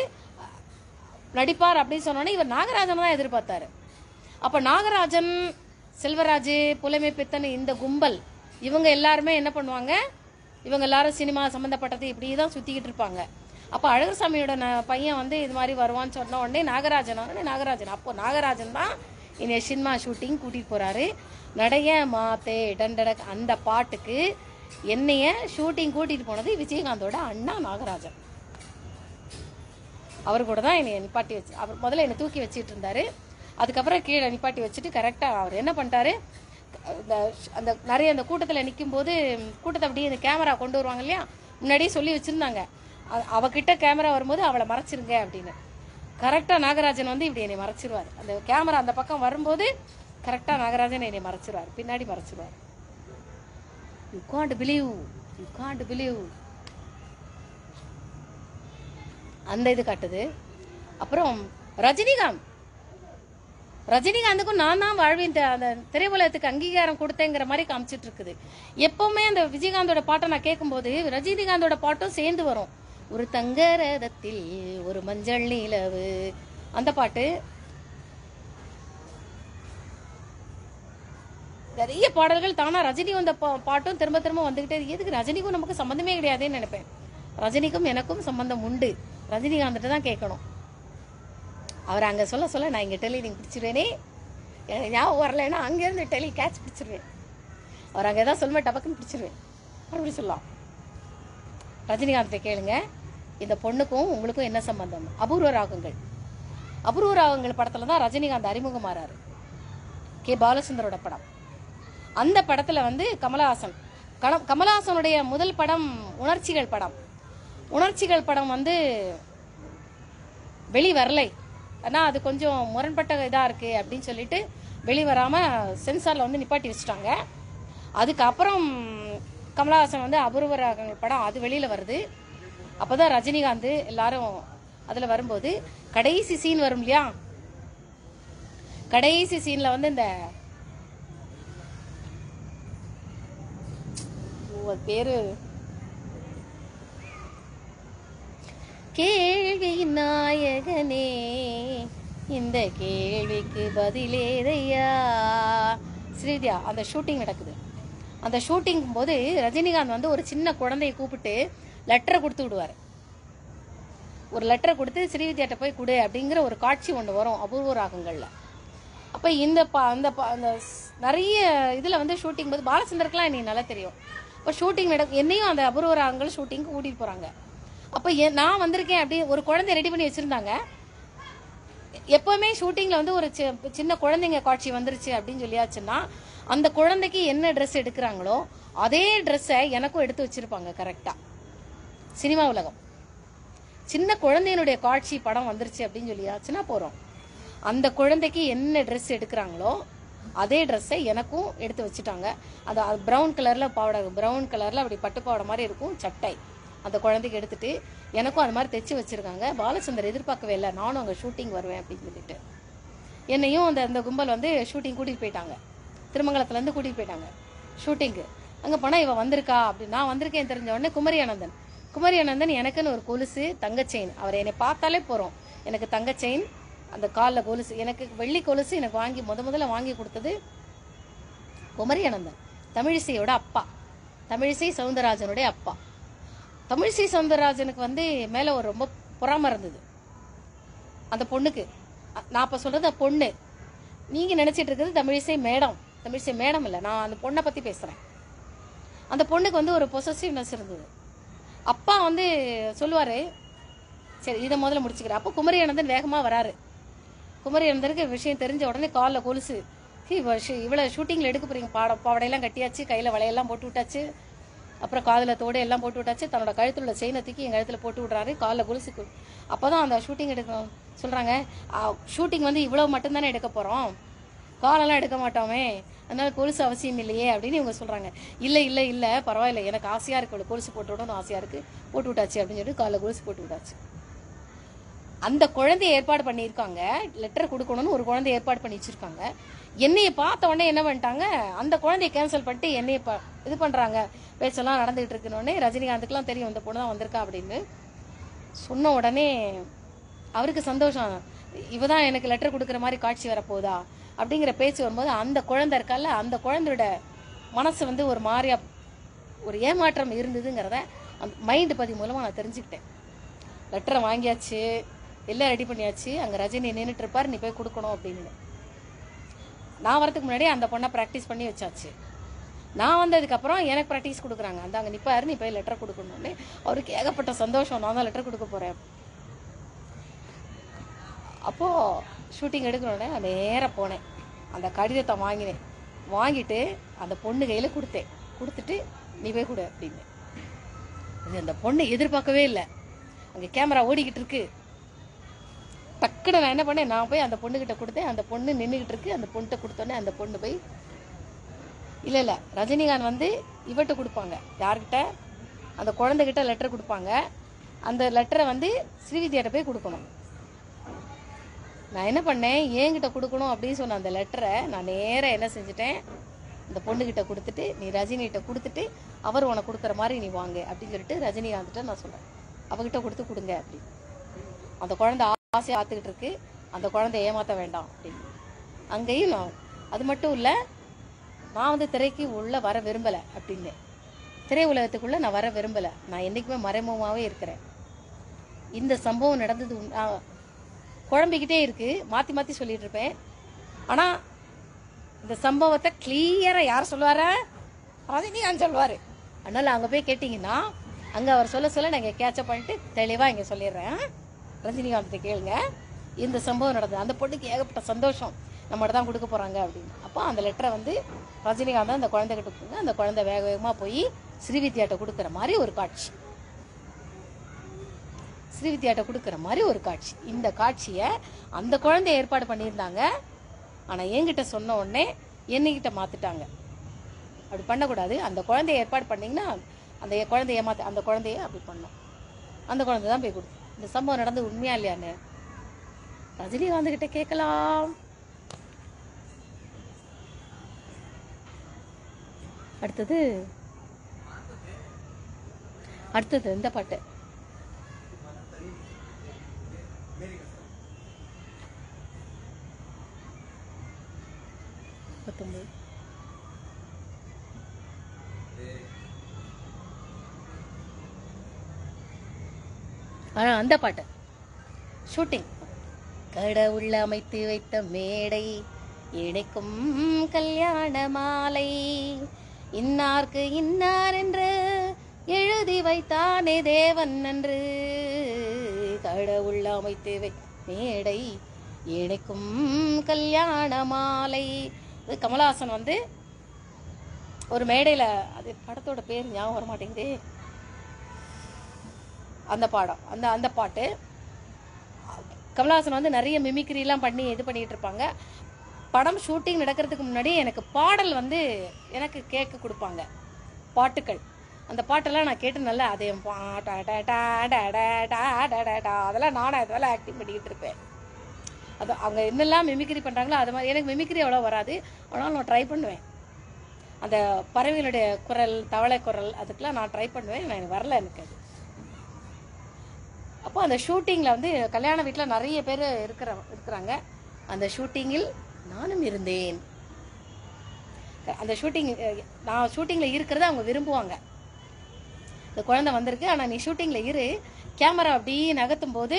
நடிப்பார் அப்படின்னு சொன்னோன்னே இவர் நாகராஜன் தான் எதிர்பார்த்தாரு. அப்போ நாகராஜன், செல்வராஜ், புலமை பித்தன், இந்த கும்பல் இவங்க எல்லாருமே என்ன பண்ணுவாங்க, இவங்க எல்லாரும் சினிமா சம்மந்தப்பட்டது இப்படி தான் சுற்றிக்கிட்டு இருப்பாங்க. அப்போ அழகர்சாமியோட பையன் வந்து இது மாதிரி வருவான்னு சொன்ன உடனே நாகராஜன் அப்போ நாகராஜன் தான் என்னைய சினிமா ஷூட்டிங் கூட்டிகிட்டு போகிறாரு. நடைய மாத்தே டண்டடக் அந்த பாட்டுக்கு என்னைய ஷூட்டிங் கூட்டிகிட்டு போனது விஜயகாந்தோட அண்ணா நாகராஜன். அவர் கூட தான் என்னை நிப்பாட்டி வச்சு, அவர் முதல்ல என்னை தூக்கி வச்சுட்டு இருந்தார். அதுக்கப்புறம் கீழே நிப்பாட்டி வச்சுட்டு கரெக்டாக அவர் என்ன பண்ணிட்டாரு, அந்த நிறைய அந்த கூட்டத்தில் நிற்கும் போது கூட்டத்தை அப்படியே இந்த கேமரா கொண்டு வருவாங்க இல்லையா, முன்னாடியே சொல்லி வச்சுருந்தாங்க, அவகிட்ட கேமரா வரும்போது அவளை மறைச்சிருங்க அப்படின்னு. கரெக்டாக நாகராஜன் வந்து இப்படி என்னை மறைச்சிருவார். அந்த கேமரா அந்த பக்கம் வரும்போது கரெக்டாக நாகராஜன் என்னை மறைச்சிருவார், பின்னாடி மறைச்சிருவார். யூ காண்ட் பிலீவ் அந்த இது காட்டுது. அப்புறம் ரஜினிகாந்துக்கும் நான் தான் வாழ்வின் அந்த திரையுலகத்துக்கு அங்கீகாரம் கொடுத்தேங்கிற மாதிரி காமிச்சிட்டு இருக்குது. எப்பவுமே அந்த விஜயகாந்தோட பாட்டை நான் கேட்கும்போது ரஜினிகாந்தோட பாட்டும் சேர்ந்து வரும். ஒரு தங்க ரதத்தில் ஒரு மஞ்சள் நிலவு, அந்த பாட்டு. நிறைய பாடல்கள் தானா ரஜினி வந்த பாட்டும் திரும்ப திரும்ப வந்துகிட்டே, எதுக்கு ரஜினிக்கும் நமக்கு சம்மந்தமே கிடையாதுன்னு நினைப்பேன். ரஜினிக்கும் எனக்கும் சம்பந்தம் உண்டு, ரஜினிகாந்த் தான் கேட்கணும். அவர் அங்கே சொல்ல நான் இங்கே டெலி நீங்கள் பிடிச்சிருவேனே, எனக்கு ஞாபகம் வரலைன்னா அங்கேருந்து டெலி கேட்ச் பிடிச்சிருவேன். அவர் அங்கே தான் சொல்லுவேன், டபக்குன்னு பிடிச்சிருவேன். அப்படி சொல்லலாம். ரஜினிகாந்தை கேளுங்க, இந்த பொண்ணுக்கும் உங்களுக்கும் என்ன சம்பந்தம்? அபூர்வ ராகங்கள் படத்தில் தான் ரஜினிகாந்த் அறிமுகமாறாரு. கே பாலச்சந்தரோட படம். அந்த படத்தில் வந்து கமலஹாசனுடைய முதல் படம் உணர்ச்சிகள் படம் வந்து வெளி வரலை. ஆனால் அது கொஞ்சம் முரண்பட்ட இதாக இருக்குது அப்படின்னு சொல்லிட்டு வெளிவராமல் சென்சாரில் வந்து நிப்பாட்டி வச்சுட்டாங்க. அதுக்கப்புறம் கமலஹாசன் வந்து அபூர்வ ராகங்கள் படம் அது வெளியில் வருது. அப்போ தான் ரஜினிகாந்த் எல்லாரும் அதில் வரும்போது கடைசி சீன் வரும் இல்லையா, கடைசி சீனில் வந்து இந்த பேரு கேள்வி நாயகனே இந்த கேள்விக்கு பதிலேதையா ஸ்ரீவித்யா, அந்த ஷூட்டிங் நடக்குது. அந்த ஷூட்டிங் போது ரஜினிகாந்த் வந்து ஒரு சின்ன குழந்தையை கூப்பிட்டு லெட்டரை கொடுத்து விடுவார். ஒரு லெட்டரை கொடுத்து ஸ்ரீவித்யாட்ட போய் கொடு அப்படிங்கிற ஒரு காட்சி ஒன்று வரும் அபூர்வ ராகங்களில். அப்போ அந்த நிறைய இதில் வந்து ஷூட்டிங் போது பாலச்சந்தருக்குலாம் எனக்கு நல்லா தெரியும். இப்போ ஷூட்டிங் என்னையும் அந்த அபூர்வ ராகங்கள் ஷூட்டிங்க்கு கூட்டிகிட்டு போகிறாங்க. அப்போ நான் வந்திருக்கேன் அப்படி ஒரு குழந்தை ரெடி பண்ணி வச்சுருந்தாங்க. எப்போவுமே ஷூட்டிங்கில் வந்து ஒரு சின்ன குழந்தைங்க காட்சி வந்துருச்சு அப்படின்னு சொல்லியாச்சுன்னா அந்த குழந்தைக்கு என்ன ட்ரெஸ் எடுக்கிறாங்களோ அதே ட்ரெஸ்ஸை எனக்கும் எடுத்து வச்சிருப்பாங்க கரெக்டா. சினிமா உலகம் சின்ன குழந்தையினுடைய காட்சி படம் வந்துருச்சு அப்படின்னு சொல்லியாச்சுன்னா போறோம், அந்த குழந்தைக்கு என்ன ட்ரெஸ் எடுக்கிறாங்களோ அதே ட்ரெஸ்ஸை எனக்கும் எடுத்து வச்சுட்டாங்க. அது ப்ரௌன் கலர்ல பாவாடை, ப்ரௌன் கலர்ல அப்படி பட்டு பாவாடை மாதிரி இருக்கும் சட்டை, அந்த குழந்தைக்கு எடுத்துட்டு எனக்கும் அது மாதிரி தைச்சு வச்சிருக்காங்க. பாலச்சந்தர் எதிர்பார்க்கவே இல்லை நானும் அங்கே ஷூட்டிங் வருவேன் அப்படின்னு சொல்லிட்டு என்னையும் அந்த கும்பல் வந்து ஷூட்டிங் கூட்டிகிட்டு போயிட்டாங்க. திருமங்கலத்துலேருந்து கூட்டிகிட்டு போயிட்டாங்க ஷூட்டிங்கு. அங்கே போனால் இவன் வந்திருக்கா அப்படின்னு நான் வந்திருக்கேன் தெரிஞ்ச உடனே குமரி ஆனந்தன் எனக்குன்னு ஒரு கொலுசு, தங்க செயின், அவர் என்னை பார்த்தாலே போகிறோம், எனக்கு தங்க செயின், அந்த காலில் கொலுசு, எனக்கு வெள்ளி கொலுசு எனக்கு வாங்கி முதல்ல வாங்கி கொடுத்தது குமரி ஆனந்தன், தமிழிசையோட அப்பா, தமிழிசை சவுந்தரராஜனுடைய அப்பா. தமிழிசை சவுந்தரராஜனுக்கு வந்து மேலே ஒரு ரொம்ப பொறாம இருந்தது அந்த பொண்ணுக்கு. நான் இப்போ சொல்றது பொண்ணு, நீங்கள் நினச்சிட்டு இருக்கிறது தமிழிசை மேடம். தமிழிசை மேடம் இல்லை, நான் அந்த பொண்ணை பற்றி பேசுகிறேன். அந்த பொண்ணுக்கு வந்து ஒரு பொசசிவ்னஸ் இருந்தது. அப்பா வந்து சொல்லுவார், சரி இதை முதல்ல முடிச்சுக்கிறேன். அப்போ குமரி ஆனந்தன் வேகமாக வராரு. குமரி ஆனந்தனுக்கு விஷயம் தெரிஞ்ச உடனே காலில் கொலுசு, இவ்வளோ ஷூட்டிங்கில் எடுக்க போகிறீங்க, பாவடையெல்லாம் கட்டியாச்சு, கையில் வளையெல்லாம் போட்டு விட்டாச்சு, அப்புறம் காதில் தோடு எல்லாம் போட்டு விட்டாச்சு, தன்னோட கழுத்தில் உள்ள செயினை தூக்கி என் கழுத்தில் போட்டு விட்றாரு, காலில் கொலுசுக்கு. அப்போ தான் அந்த ஷூட்டிங் எடுக்க சொல்கிறாங்க, ஷூட்டிங் வந்து இவ்வளோ மட்டும்தானே எடுக்க போகிறோம், காலெல்லாம் எடுக்க மாட்டோமே, அதனால கொலுசு அவசியம் இல்லையே அப்படின்னு இவங்க சொல்கிறாங்க. இல்லை பரவாயில்ல, எனக்கு ஆசையாக இருக்குது, கொலுசு போட்டு விடணும் ஆசையாக இருக்குது, போட்டு விட்டாச்சு அப்படின்னு சொல்லிட்டு காலில் கொலுசு போட்டு விட்டாச்சு. அந்த குழந்தைய ஏற்பாடு பண்ணியிருக்காங்க, லெட்டர் கொடுக்கணும்னு ஒரு குழந்தைய ஏற்பாடு பண்ணி வச்சிருக்காங்க. என்னைய பார்த்த உடனே என்ன பண்ணிட்டாங்க, அந்த குழந்தைய கேன்சல் பண்ணிட்டு என்னைய இது பண்ணுறாங்க, பேச்செல்லாம் நடந்துகிட்டு இருக்குன்னு. ரஜினிகாந்துக்குலாம் தெரியும் இந்த பொண்ணு தான் வந்திருக்கா அப்படின்னு சொன்ன உடனே அவருக்கு சந்தோஷம், இவ தான் எனக்கு லெட்டர் கொடுக்குற மாதிரி காட்சி வரப்போதா அப்படிங்கிற பேச்சு வரும்போது அந்த குழந்தை இருக்கல்ல, அந்த குழந்தையோட மனசு வந்து ஒரு மாதிரியா ஒரு ஏமாற்றம் இருந்ததுங்கிறத அந்த மைண்டு பதிவு மூலமாக நான் தெரிஞ்சுக்கிட்டேன். லெட்டரை வாங்கியாச்சு, எல்லாம் ரெடி பண்ணியாச்சு, அங்கே ரஜினி நின்றுட்டு இருப்பார், நீ போய் கொடுக்கணும் அப்படின்னு. நான் வரதுக்கு முன்னாடி அந்த பொண்ணை ப்ராக்டிஸ் பண்ணி வச்சாச்சு. நான் வந்ததுக்கப்புறம் எனக்கு ப்ராக்டிஸ் கொடுக்குறாங்க, அந்த அங்கே நிற்பாரு, நீ போய் லெட்டர் கொடுக்கணும்னு. அவருக்கு ஏகப்பட்ட சந்தோஷம், நான் தான் லெட்டர் கொடுக்க போகிறேன். அப்போது ஷூட்டிங் எடுக்கணுன்னே நான் நேராக போனேன், அந்த கடிதத்தை வாங்கிட்டு அந்த பொண்ணு கையில் கொடுத்துட்டு நீ போய் கொடு அப்படின்னு. இது அந்த பொண்ணு எதிர்பார்க்கவே இல்லை. அங்கே கேமரா ஓடிக்கிட்டு இருக்கு, டக்குன்னு நான் என்ன பண்ணேன், நான் போய் அந்த பொண்ணுக்கிட்ட கொடுத்தேன். அந்த பொண்ணு நின்றுக்கிட்டு இருக்கு, அந்த பொண்ணுகிட்ட கொடுத்தோன்னே அந்த பொண்ணு போய் இல்லை ரஜினிகாந்த் வந்து இவட்ட கொடுப்பாங்க, யார்கிட்ட, அந்த குழந்தைகிட்ட லெட்டர் கொடுப்பாங்க. அந்த லெட்டரை வந்து ஸ்ரீவித்யாட்ட போய் கொடுக்கணும். நான் என்ன பண்ணேன், என்கிட்ட கொடுக்கணும் அப்படின்னு சொன்ன அந்த லெட்டரை நான் நேராக என்ன செஞ்சுட்டேன், அந்த பொண்ணுக்கிட்ட கொடுத்துட்டு நீ ரஜினிகிட்ட கொடுத்துட்டு அவர் உனக்கு கொடுக்குற மாதிரி நீ வாங்க அப்படின்னு சொல்லிட்டு ரஜினிகாந்த்கிட்ட நான் சொல்கிறேன், அவகிட்ட கொடுங்க அப்படின்னு. அந்த குழந்தை ஆசையாக பார்த்துக்கிட்டு இருக்கு, அந்த குழந்தைய ஏமாற்ற வேண்டாம் அப்படின்னு. அங்கேயும் நான் அது மட்டும் இல்லை, நான் வந்து திரைக்கு உள்ளே வர விரும்பலை அப்படின்னு, திரை உலகத்துக்குள்ளே நான் வர விரும்பலை, நான் என்றைக்குமே மறைமுகமாகவே இருக்கிறேன். இந்த சம்பவம் நடந்தது குழம்பிக்கிட்டே இருக்குது, மாற்றி சொல்லிட்டு இருப்பேன். ஆனால் இந்த சம்பவத்தை கிளியராக யார் சொல்லுவார, ரஜினிகாந்த் சொல்லுவார். அதனால் அங்கே போய் கேட்டிங்கன்னா அங்கே அவர் சொல்ல நாங்கள் கேட்சப் பண்ணிட்டு தெளிவாக இங்கே சொல்லிடுறேன். ரஜினிகாந்தை கேளுங்க, இந்த சம்பவம் நடந்தது. அந்த பொண்ணுக்கு ஏகப்பட்ட சந்தோஷம், நம்மகிட்ட தான் கொடுக்க போகிறாங்க அப்படின்னு. அப்போ அந்த லெட்டரை வந்து ரஜினிகாந்த் அந்த குழந்தைகிட்ட கொடுங்க, அந்த குழந்தை வேகமாக போய் ஸ்ரீவித்யாட்ட கொடுக்குற மாதிரி ஒரு காட்சி, ஸ்ரீவித்யாட்ட கொடுக்குற மாதிரி ஒரு காட்சி. இந்த காட்சியை அந்த குழந்தைய ஏற்பாடு பண்ணியிருந்தாங்க. ஆனால் என்கிட்ட சொன்ன உடனே என்னைக்கிட்ட மாற்றிட்டாங்க. அப்படி பண்ணக்கூடாது, அந்த குழந்தைய ஏற்பாடு பண்ணிங்கன்னா அந்த குழந்தைய ஏமாத்த, அந்த குழந்தைய அப்படி பண்ணோம். அந்த குழந்தை தான் போய் கொடுத்து. இந்த சம்பவம் நடந்து உண்மையா இல்லையான்னு ரஜினிகாந்த் கிட்ட கேட்கலாம். அடுத்தது இந்த பாட்டு அந்த பாட்டு ஷூட்டிங். கடவுள் அமைத்து வைத்த மேடை இணைக்கும் கல்யாண மாலை, இன்னார்க்கு இன்னார் என்று எழுதி வைத்தானே தேவன் என்று. கடவுள் அமைத்து வைத்த மேடை இணைக்கும் கல்யாண மாலை. கமலஹாசன் வந்து ஒரு மேடையில், அது படத்தோட பேர் ஞாபகம் வர மாட்டேங்குது, அந்த பாடம், அந்த பாட்டு. கமலஹாசன் வந்து நிறைய மிமிக்ரிலாம் பண்ணி இது பண்ணிகிட்டு இருப்பாங்க. படம் ஷூட்டிங் நடக்கிறதுக்கு முன்னாடி எனக்கு பாடல் வந்து எனக்கு கேட்க கொடுப்பாங்க, பாட்டுக்கள். அந்த பாட்டெல்லாம் நான் கேட்டு நல்லா அதையும் அதெல்லாம் நானும் அதெல்லாம் ஆக்டிங் பண்ணிக்கிட்டு இருப்பேன். அது அவங்க என்னெல்லாம் மிமிக்ரி பண்ணுறாங்களோ அது மாதிரி. எனக்கு மிமிக்ரி அவ்வளோ வராது, ஆனால் நான் ட்ரை பண்ணுவேன். அந்த பறவைகளுடைய குரல், தவளை குரல், அதுக்கெலாம் நான் ட்ரை பண்ணுவேன். எனக்கு வரல எனக்கு அது. அப்போ அந்த ஷூட்டிங்கில் வந்து கல்யாண வீட்டில் நிறைய பேர் இருக்கிறாங்க. அந்த ஷூட்டிங்கில் நானும் இருந்தேன். அந்த நான் ஷூட்டிங்கில் இருக்கிறத அவங்க விரும்புவாங்க. இந்த குழந்தை வந்திருக்கு, ஆனால் நீ ஷூட்டிங்கில் இரு, கேமரா அப்படி நகர்த்தும் போது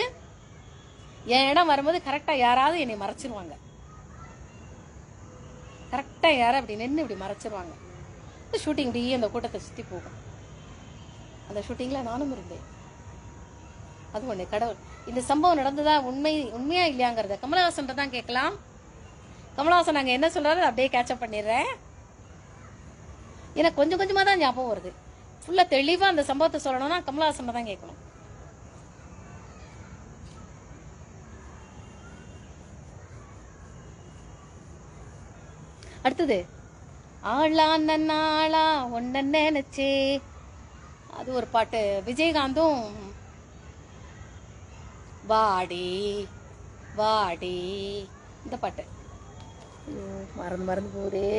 என் இடம் வரும்போது கரெக்டாக யாராவது என்னை மறைச்சிருவாங்க. கரெக்டாக யாரும் அப்படி நின்று இப்படி மறைச்சிருவாங்க. ஷூட்டிங் இப்படி அந்த கூட்டத்தை சுற்றி போகும். அந்த ஷூட்டிங்கில் நானும் இருந்தேன். அது ஒன்று. கடவுள், இந்த சம்பவம் நடந்ததா உண்மையா இல்லையாங்கிறத கமலஹாசன் தான் கேட்கலாம். கமலஹாசன் நாங்கள் என்ன சொல்கிறாரு அப்படியே கேட்சப் பண்ணிடுறேன். எனக்கு கொஞ்சம் கொஞ்சமாக தான் ஞாபகம் வருது. ஃபுல்லாக தெளிவாக அந்த சம்பவத்தை சொல்லணும்னா கமலஹாசன் தான் கேட்கணும். அடுத்தது ஆளான நாளா ஒன்ன நினைச்சே, அது ஒரு பாட்டு. விஜயகாந்தும் வாடி வாடி, இந்த பாட்டு. மறந்து போதே.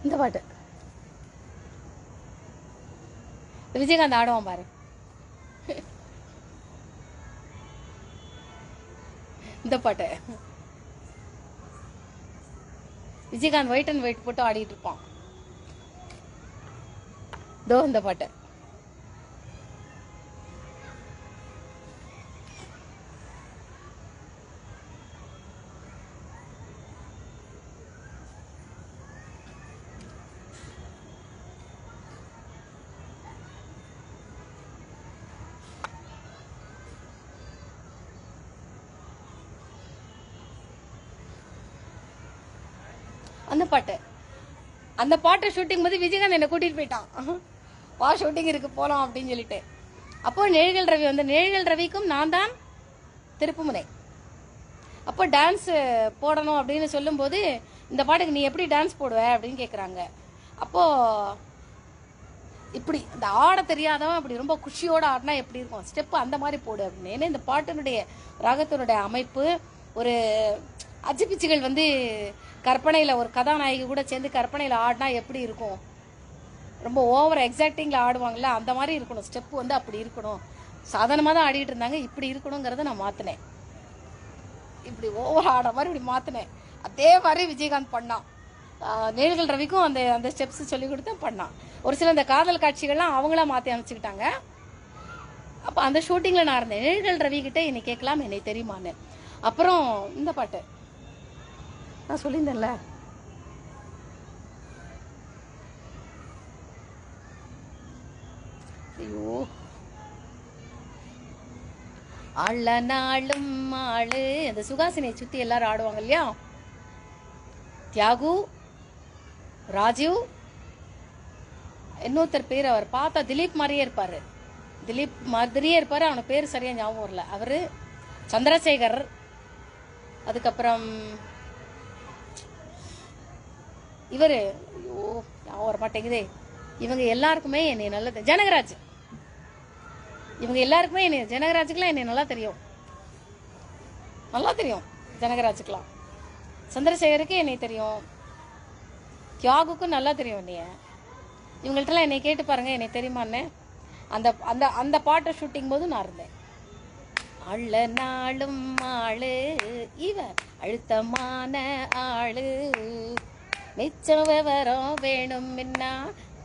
இந்த பாட்டு விஜயகாந்த் ஆடுவான் பாரு. இந்த பாட்டு விஜயகாந்த் ஒயிட் அண்ட் ஒயிட் போட்டு ஆடிட்டு இருப்பான். தோ இந்த பாட்டு. அந்த பாட்டை ஷூட்டிங் போது விஜயகாந்த் என்னை கூட்டிட்டு போயிட்டான். வா ஷூட்டிங் இருக்கு போலாம் அப்படின்னு சொல்லிட்டு. அப்போ நிழல்கள் ரவி வந்து, நிழல்கள் ரவிக்கும் நான் தான் திருப்புமுனை. அப்போ டான்ஸ் போடணும் அப்படின்னு சொல்லும்போது, இந்த பாட்டுக்கு நீ எப்படி டான்ஸ் போடுவ அப்படின்னு கேட்குறாங்க. அப்போ இப்படி இந்த ஆட தெரியாதவன் இப்படி ரொம்ப குஷியோட ஆடினா எப்படி இருக்கும், ஸ்டெப்பு அந்த மாதிரி போடு அப்படின்னு. ஏன்னா இந்த பாட்டினுடைய ராகத்தினுடைய அமைப்பு, ஒரு அஜிபிச்சுகள் வந்து கற்பனையில் ஒரு கதாநாயகி கூட சேர்ந்து கற்பனையில் ஆடினா எப்படி இருக்கும், ரொம்ப ஓவர் எக்ஸாக்டிங்கில் ஆடுவாங்கள்ல, அந்த மாதிரி இருக்கணும். ஸ்டெப்பு வந்து அப்படி இருக்கணும். சாதாரணமாக தான் ஆடிட்டு இருந்தாங்க, இப்படி இருக்கணுங்கிறத நான் மாற்றினேன். இப்படி ஓவர் ஆட மாதிரி இப்படி மாற்றினேன். அதே மாதிரி விஜயகாந்த் பண்ணான். நிழல்கள் ரவிக்கும் அந்த அந்த ஸ்டெப்ஸ் சொல்லி கொடுத்து பண்ணான். ஒரு சில இந்த காதல் காட்சிகள்லாம் அவங்களா மாற்றி அமைச்சுக்கிட்டாங்க. அப்போ அந்த ஷூட்டிங்கில் நான் இருந்தேன். நிழல்கள் ரவி கிட்டே என்னை கேட்கலாம், என்னை தெரியுமான்னு. அப்புறம் இந்த பாட்டு நான் சொல்லியிருந்தேன்ல, ஐயோ, ஆள நாளும் ஆளு, அந்த சுகாசினியை சுற்றி எல்லாரும் ஆடுவாங்க இல்லையா, தியாகு, ராஜீவ், இன்னொருத்தர் பேர் அவர் பார்த்தா திலீப் மாதிரியே இருப்பார். திலீப் மாதிரியே இருப்பார், அவனுக்கு பேர் சரியாக ஞாபகம் வரல. அவர் சந்திரசேகர், அதுக்கப்புறம் இவர், ஐயோ ஞாபகம் வர மாட்டேங்குதே. இவங்க எல்லாருக்குமே என்னை நல்லா ஜனகராஜ், இவங்க எல்லாருக்குமே என்னை, ஜனகராஜுக்கெல்லாம் என்னை நல்லா தெரியும், நல்லா தெரியும் ஜனகராஜுக்கெல்லாம். சந்திரசேகருக்கு என்னை தெரியும், தியாகுக்கும் நல்லா தெரியும் என்னைய. இவங்கள்ட்டலாம் என்னை கேட்டு பாருங்க என்னை தெரியுமான்னு. அந்த அந்த அந்த பாட்டை ஷூட்டிங் போது நான் இருந்தேன். அள்ள நாளும் ஆளு இவ அழுத்தமான ஆளு மிச்சம் விவரம் வேணும் முன்னா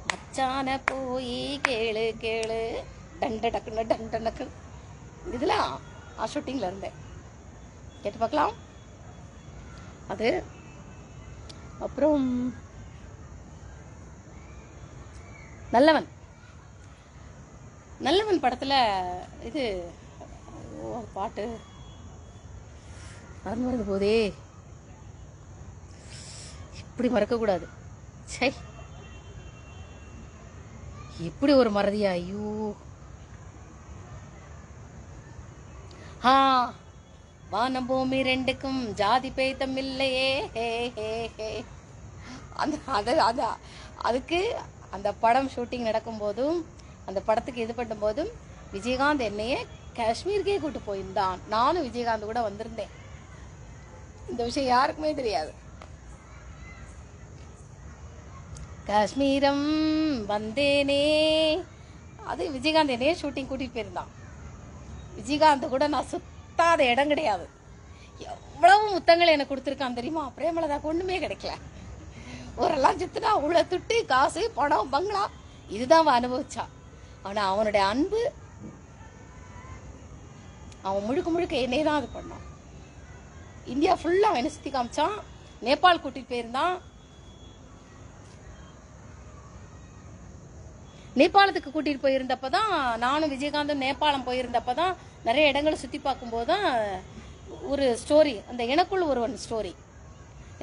மச்சான போய் கேளு கேளு டண்ட டக்குன்னு டண்ட டக்குன்னு இதெல்லாம் ஷூட்டிங்கில் இருந்தேன், கேட்டு பார்க்கலாம். அது அப்புறம் நல்லவன் நல்லவன் படத்தில் இது பாட்டு மறந்து போதே, இப்படி மறக்கக்கூடாது. சை, எப்படி ஒரு மறதியா, ஐயோ. வானம் பூமி ரெண்டுக்கும் ஜாதி பேதம் இல்லையே. அதுக்கு அந்த படம் ஷூட்டிங் நடக்கும் போதும் அந்த படத்துக்கு இது பண்ணும் போதும் விஜயகாந்த் என்னையே காஷ்மீருக்கே கூட்டு போயிருந்தான். நானும் விஜயகாந்த் கூட வந்திருந்தேன். இந்த விஷயம் யாருக்குமே தெரியாது. காஷ்மீரம் வந்தேனே, அது விஜயகாந்த் என்னையே ஷூட்டிங் கூட்டிட்டு போயிருந்தான். விஜயகாந்த் கூட நான் சுத்தாத இடம் கிடையாது. எவ்வளவு முத்தங்கள் எனக்கு கொடுத்துருக்கான் தெரியுமா? பிரேமலதாக்கு ஒண்ணுமே கிடைக்கல. ஊரெல்லாம் சுத்தினா உள்ள துட்டு காசு பணம் பங்களா இதுதான் அவன் அனுபவிச்சா. ஆனா அவனுடைய அன்பு, அவன் முழுக்க முழுக்க என்னையே தான் அது பண்ணான். இந்தியா ஃபுல்லா அவன் என்ன சுத்தி காமிச்சான். நேபாள் கூட்டிட்டு போயிருந்தான். நேபாளத்துக்கு கூட்டிட்டு போயிருந்தப்பதான், நானும் விஜயகாந்தும் நேபாளம் போயிருந்தப்பதான் நிறைய இடங்களை சுத்தி பார்க்கும்போது தான் ஒரு ஸ்டோரி, அந்த எனக்குள்ள ஒருவன் ஸ்டோரி,